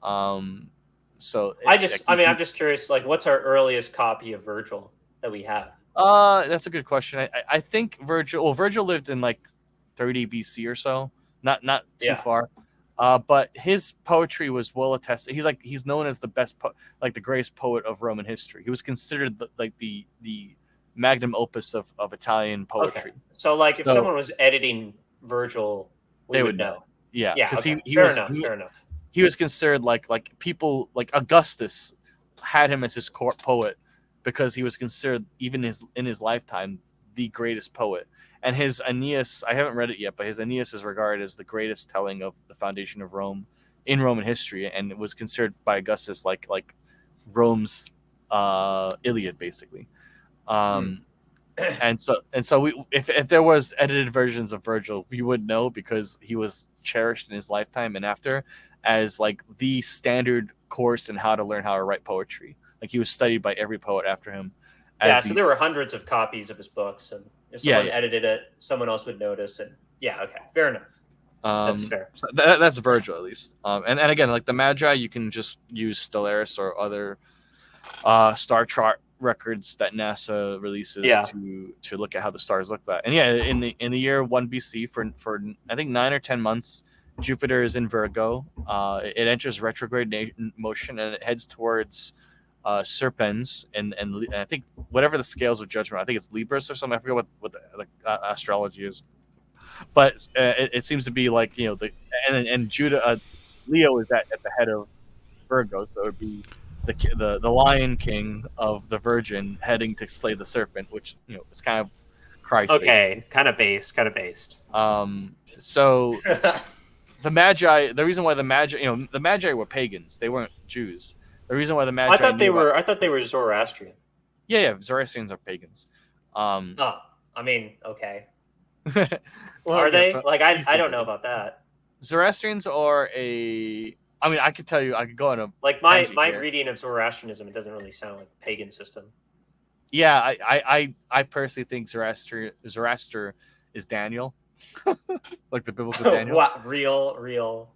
I'm just curious, like, what's our earliest copy of Virgil that we have? That's a good question. I think Virgil lived in like 30 BC or so, not too far. But his poetry was well attested. He's known as the best, the greatest poet of Roman history. He was considered the magnum opus of Italian poetry. Okay. So like, if someone was editing Virgil, they would know. Yeah, because fair enough. He was considered like people like Augustus had him as his court poet because he was considered, even in his lifetime, the greatest poet. And his Aeneas, I haven't read it yet, but his Aeneas is regarded as the greatest telling of the foundation of Rome in Roman history, and it was considered by Augustus like Rome's Iliad, basically. And so if there was edited versions of Virgil, we would know because he was cherished in his lifetime and after as like the standard course in how to learn how to write poetry. Like, he was studied by every poet after him. So there were hundreds of copies of his books, and if someone edited it, someone else would notice. And okay, fair enough. That's fair. So that's Virgil, at least. And again, like the Magi, you can just use Stellaris or other star chart records that NASA releases to look at how the stars look like. And in the year 1 BC, for I think 9 or 10 months, Jupiter is in Virgo. It enters retrograde motion and it heads towards Serpens and I think whatever the scales of judgment. I think it's Libras or something. I forget what the astrology is, but it seems to be like and Judah, Leo is at the head of Virgo, so it would be the Lion King of the Virgin heading to slay the serpent, which is kind of Christ. Okay, kind of based. So the Magi, the reason why the Magi were pagans. They weren't Jews. The reason why the Magi I thought they were Zoroastrian. Yeah, Zoroastrians are pagans. Oh, I mean, okay. Well, are they? but Like, I don't know about that. Zoroastrians are I could tell you, I could go on a like my here. reading of Zoroastrianism. It doesn't really sound like a pagan system. Yeah, I personally think Zoroaster is Daniel, like the biblical Daniel. What real?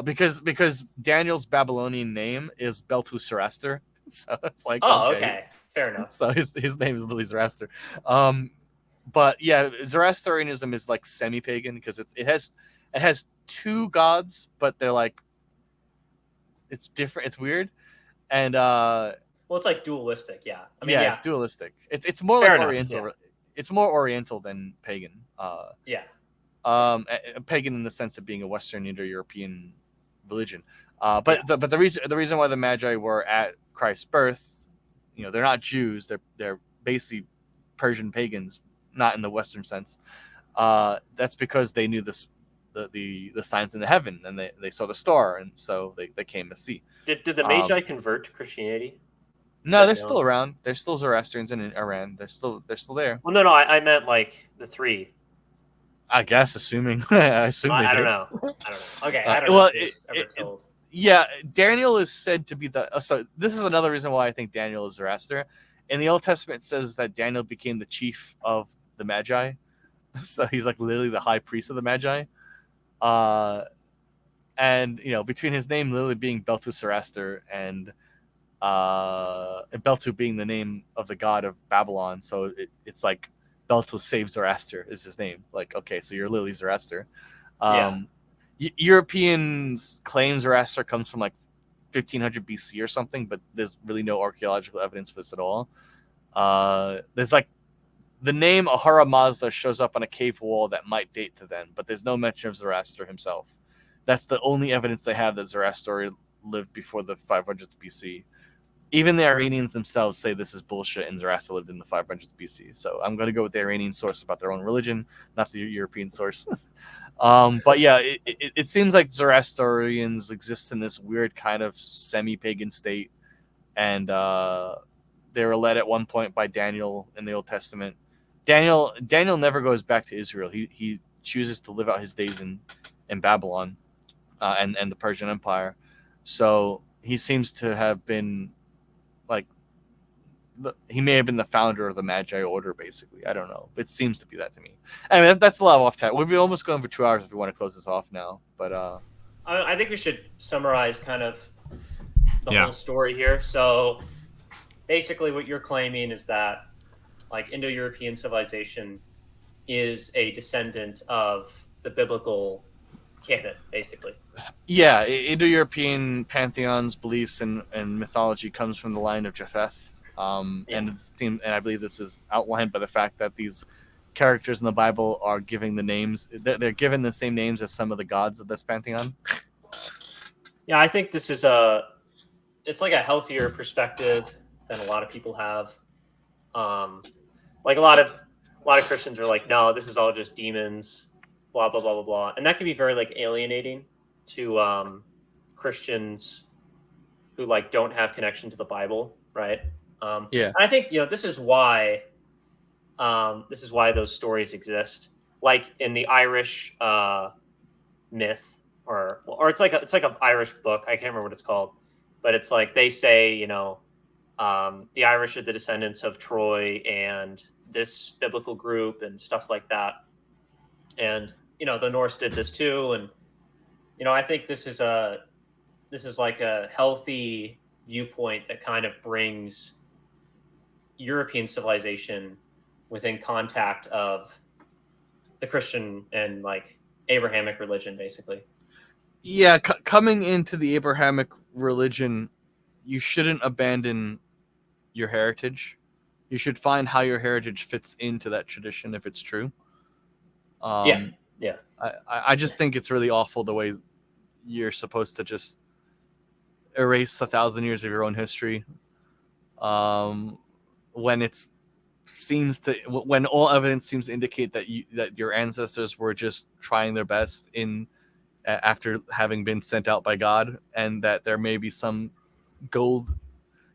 Because Daniel's Babylonian name is Beltusaraster, so it's like okay, fair enough. So his name is literally Zoroaster. But yeah, Zoroastrianism is like semi-pagan because it has two gods, but they're like it's different. It's weird, and well, it's like dualistic. Yeah, I mean, it's dualistic. It's more fair like enough, Oriental. Yeah. It's more Oriental than pagan. Yeah. Pagan in the sense of being a Western Indo-European religion. But the reason why the Magi were at Christ's birth, they're not Jews. They're basically Persian pagans, not in the Western sense. That's because they knew the signs in the heaven, and they saw the star, and so they came to see. Did the Magi convert to Christianity? No, they're still around. They're still Zoroastrians in Iran. They're still there. Well, no, I meant like the three. I guess, assuming. I assume they I do. don't know. Okay, I don't know. If ever told. Yeah, Daniel is said to be so this is another reason why I think Daniel is Zoroaster. In the Old Testament, it says that Daniel became the chief of the Magi. So he's like literally the high priest of the Magi. And between his name literally being Beltusaraster and Beltu being the name of the god of Babylon, so it's like Beltus saves Zoroaster is his name. Like, okay, so you're literally Zoroaster. Europeans claim Zoroaster comes from like 1500 BC or something, but there's really no archaeological evidence for this at all. There's like the name Ahura Mazda shows up on a cave wall that might date to then, but there's no mention of Zoroaster himself. That's the only evidence they have that Zoroaster lived before the 500s BC. Even the Iranians themselves say this is bullshit and Zoroaster lived in the 500s BC. So I'm going to go with the Iranian source about their own religion, not the European source. But yeah, it seems like Zoroastrians exist in this weird kind of semi-pagan state. And they were led at one point by Daniel in the Old Testament. Daniel never goes back to Israel. He chooses to live out his days in Babylon and the Persian Empire. So he seems to have been like he may have been the founder of the Magi order, basically. I don't know. It seems to be that to me. Anyway, that's a lot of off tap. We'll be almost going for 2 hours if we want to close this off now. But I think we should summarize kind of the whole story here. So basically what you're claiming is that like Indo-European civilization is a descendant of the biblical canon, basically. Yeah, Indo-European pantheons, beliefs, and mythology comes from the line of Japheth. And I believe this is outlined by the fact that these characters in the Bible are giving the names. They're given the same names as some of the gods of this pantheon. Yeah, I think this is it's like a healthier perspective than a lot of people have. Like a lot of Christians are like, no, this is all just demons, blah blah blah blah blah, and that can be very like alienating to Christians who like don't have connection to the Bible, right? And I think this is why those stories exist. Like in the Irish myth, or it's like an Irish book. I can't remember what it's called, but it's like they say the Irish are the descendants of Troy and this biblical group and stuff like that. And the Norse did this too. And I think this is like a healthy viewpoint that kind of brings European civilization within contact of the Christian and like Abrahamic religion, basically. Yeah, coming into the Abrahamic religion, you shouldn't abandon your heritage. You should find how your heritage fits into that tradition if it's true. Yeah. I just think it's really awful the way you're supposed to just erase 1,000 years of your own history. When when all evidence seems to indicate that your ancestors were just trying their best after having been sent out by God, and that there may be some gold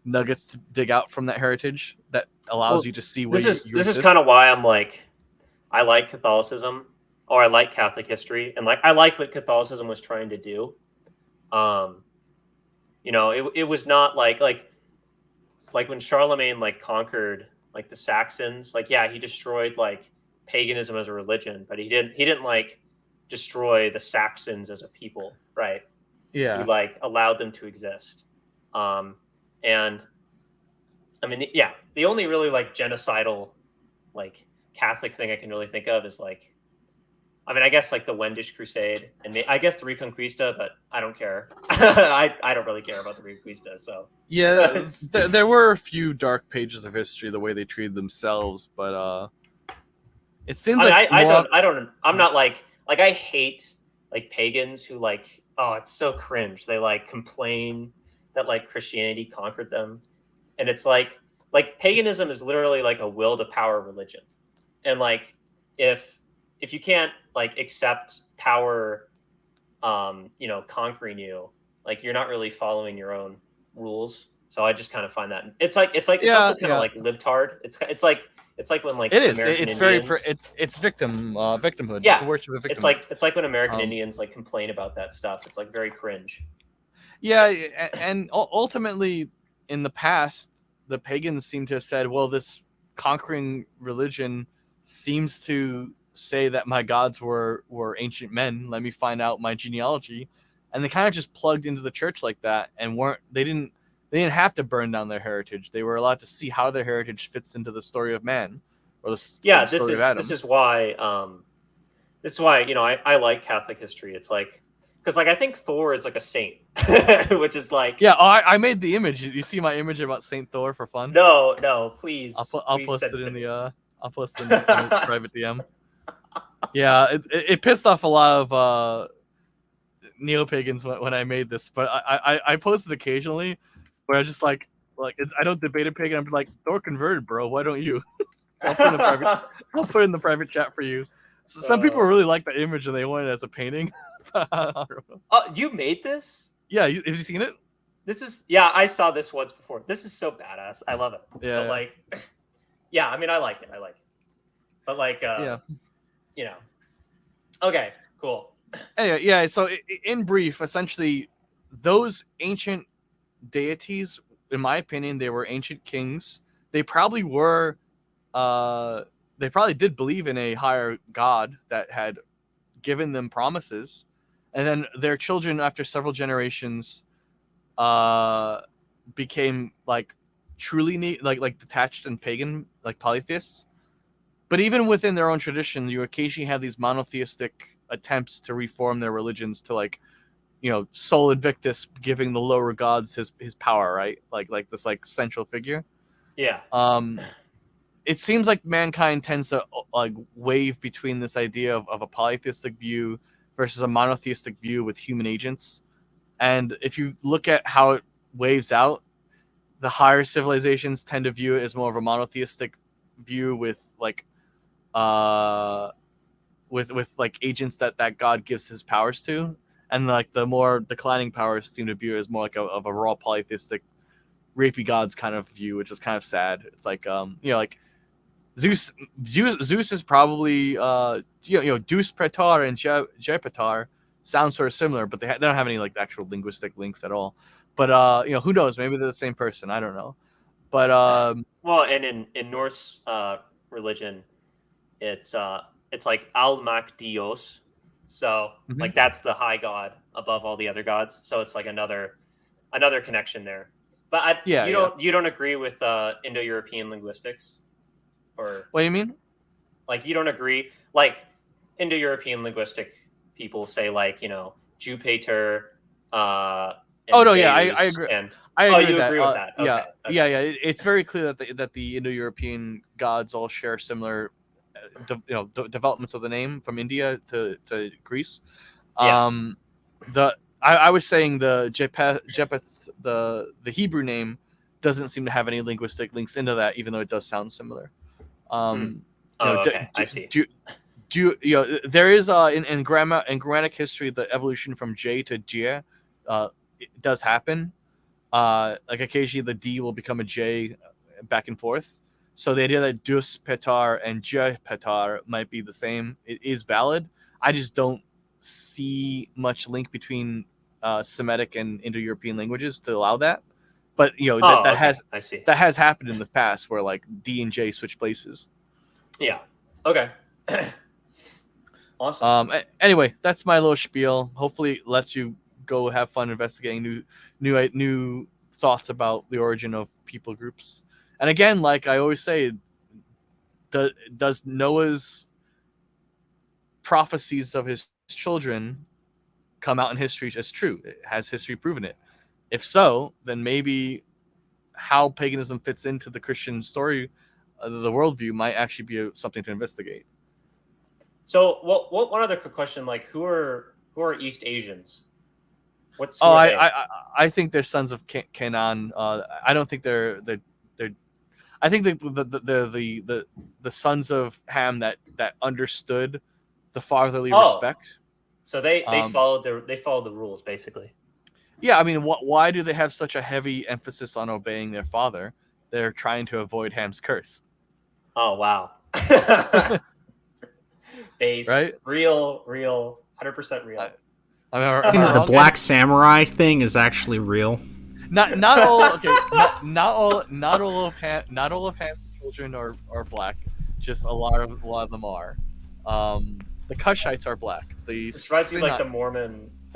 nuggets to dig out from that heritage that allows you to see where this you is exist. kind of why I'm like, I like Catholicism, or I like Catholic history, and like I like what Catholicism was trying to do. It was not like when Charlemagne like conquered like the Saxons, like yeah, he destroyed like paganism as a religion, but he didn't like destroy the Saxons as a people, right? He Yeah. like allowed them to exist. And I mean, yeah, the only really like genocidal like Catholic thing I can really think of is like, I mean, I guess like the Wendish Crusade and I guess the Reconquista, but I don't care. I don't really care about the Reconquista. So Yeah, there were a few dark pages of history, the way they treated themselves, but it seems I'm not like I hate like pagans who like, oh, it's so cringe. They like complain that like Christianity conquered them. And it's like paganism is literally like a will to power religion. And like, if you can't like accept power, conquering you, like you're not really following your own rules. So I just kind of find that it's also kind of like libtard. It's like when like American Indians, it's victimhood. Yeah, it's the worship of victimhood. it's like when American Indians like complain about that stuff. It's like very cringe. Yeah, and ultimately in the past, the pagans seem to have said, well, this conquering religion seems to say that my gods were ancient men. Let me find out my genealogy. And they kind of just plugged into the church like that, and they didn't have to burn down their heritage. They were allowed to see how their heritage fits into the story of man, or the story of Adam. This is why I like Catholic history. It's like, because like I think Thor is like a saint, which is like, yeah. Oh, I made the image. You see my image about Saint Thor for fun? No, please. I'll post it in the private DM. Yeah, it pissed off a lot of neo-pagans when I made this, but I post it occasionally where I just like I don't debate a pagan. I'm like, Thor converted, bro. Why don't you? I'll put it in the private chat for you. So some people really like the image and they want it as a painting. I don't know. You made this? Yeah, have you seen it? I saw this once before. This is so badass. I love it. Yeah. But like, yeah, I mean, I like it. But like, okay, cool. Anyway, yeah. So in brief, essentially, those ancient deities, in my opinion, they were ancient kings. They probably were. They probably did believe in a higher god that had given them promises, and then their children, after several generations, became like truly like detached and pagan, like polytheists. But even within their own tradition, you occasionally have these monotheistic attempts to reform their religions to like, Sol Invictus giving the lower gods his power, right? Like this like central figure. Yeah. It seems like mankind tends to like wave between this idea of a polytheistic view versus a monotheistic view with human agents. And if you look at how it waves out, the higher civilizations tend to view it as more of a monotheistic view with like with like agents that God gives his powers to, and like the more declining powers seem to view it as more like of a raw polytheistic rapey gods kind of view, which is kind of sad. It's like like Zeus is probably Deus Praetor and Jupiter sound sort of similar, but they don't have any like actual linguistic links at all. But who knows? Maybe they're the same person. I don't know. But well, and in Norse religion, it's like Almak Dios, so like that's the high god above all the other gods. So it's like another connection there. But you don't agree with Indo-European linguistics, or what do you mean? Like you don't agree? Like Indo-European linguistic people say like Jupiter. Oh no, yeah, I agree. I agree with that. Agree with that? Okay. Yeah. It's very clear that the Indo-European gods all share similar, developments of the name from India to Greece. Yeah. I was saying the Japheth, the Hebrew name, doesn't seem to have any linguistic links into that, even though it does sound similar. Okay, I see. There is in grammatic history, the evolution from J to J, it does happen. Like occasionally the D will become a J, back and forth. So the idea that dus petar and je petar might be the same, it is valid. I just don't see much link between Semitic and Indo-European languages to allow that. But I see. that has happened in the past where like D and J switch places. Yeah. Okay. Awesome. Anyway, that's my little spiel. Hopefully, it lets you go have fun investigating new thoughts about the origin of people groups. And again, like I always say, does Noah's prophecies of his children come out in history as true? Has history proven it? If so, then maybe how paganism fits into the Christian story, the worldview, might actually be something to investigate. So, one other quick question? Like, who are East Asians? I think they're sons of Canaan. I don't think they're. I think the sons of Ham that understood the fatherly respect. So they followed the rules basically. Yeah, I mean, why do they have such a heavy emphasis on obeying their father? They're trying to avoid Ham's curse. Oh wow. Base, right? Real, 100% real. The Black Samurai thing is actually real. Not all. Okay, not all of Ham's children are black. Just a lot of them are. The Cushites are black. It's reminds me like the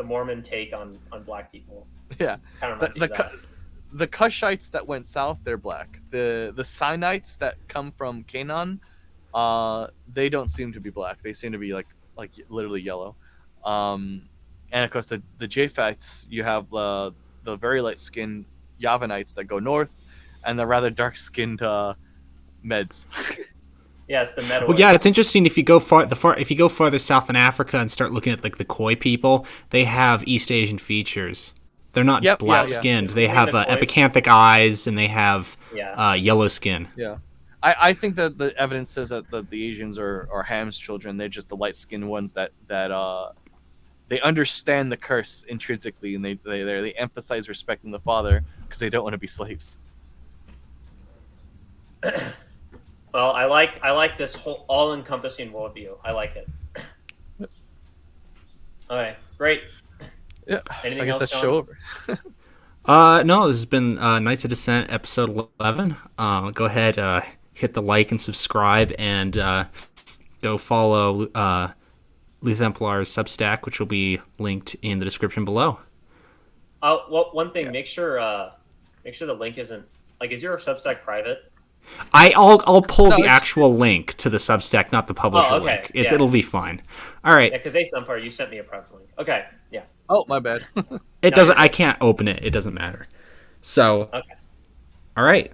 Mormon take on black people. Yeah. The Cushites that went south, they're black. The Sinites that come from Canaan, they don't seem to be black. They seem to be like literally yellow. And of course the Japhethites, you have the very light skinned Yavanites that go north, and the rather dark skinned Meds. Yes, the Medoites. Well, yeah, it's interesting if you go farther south in Africa and start looking at like the Khoi people, they have East Asian features. They're not black skinned. They have epicanthic eyes and they have yellow skin. Yeah. I think that the evidence says that the Asians are Ham's children. They're just the light skinned ones that they understand the curse intrinsically, and they emphasize respecting the father because they don't want to be slaves. Well, I like this whole all-encompassing worldview. I like it. Yep. All right, great. Yeah, Anything I guess else, that's John? show over. No, this has been Knights of Dissent, episode 11. Go ahead, hit the like and subscribe, and go follow Ælþemplär's Substack, which will be linked in the description below. Well, one thing, make sure the link isn't is your Substack private? I'll pull the actual link to the Substack, not the publisher link. It'll be fine. All right. Yeah, because Ælþemplär, you sent me a private link. Okay. Yeah. Oh, my bad. It doesn't. I can't open it. It doesn't matter. So. Okay. All right.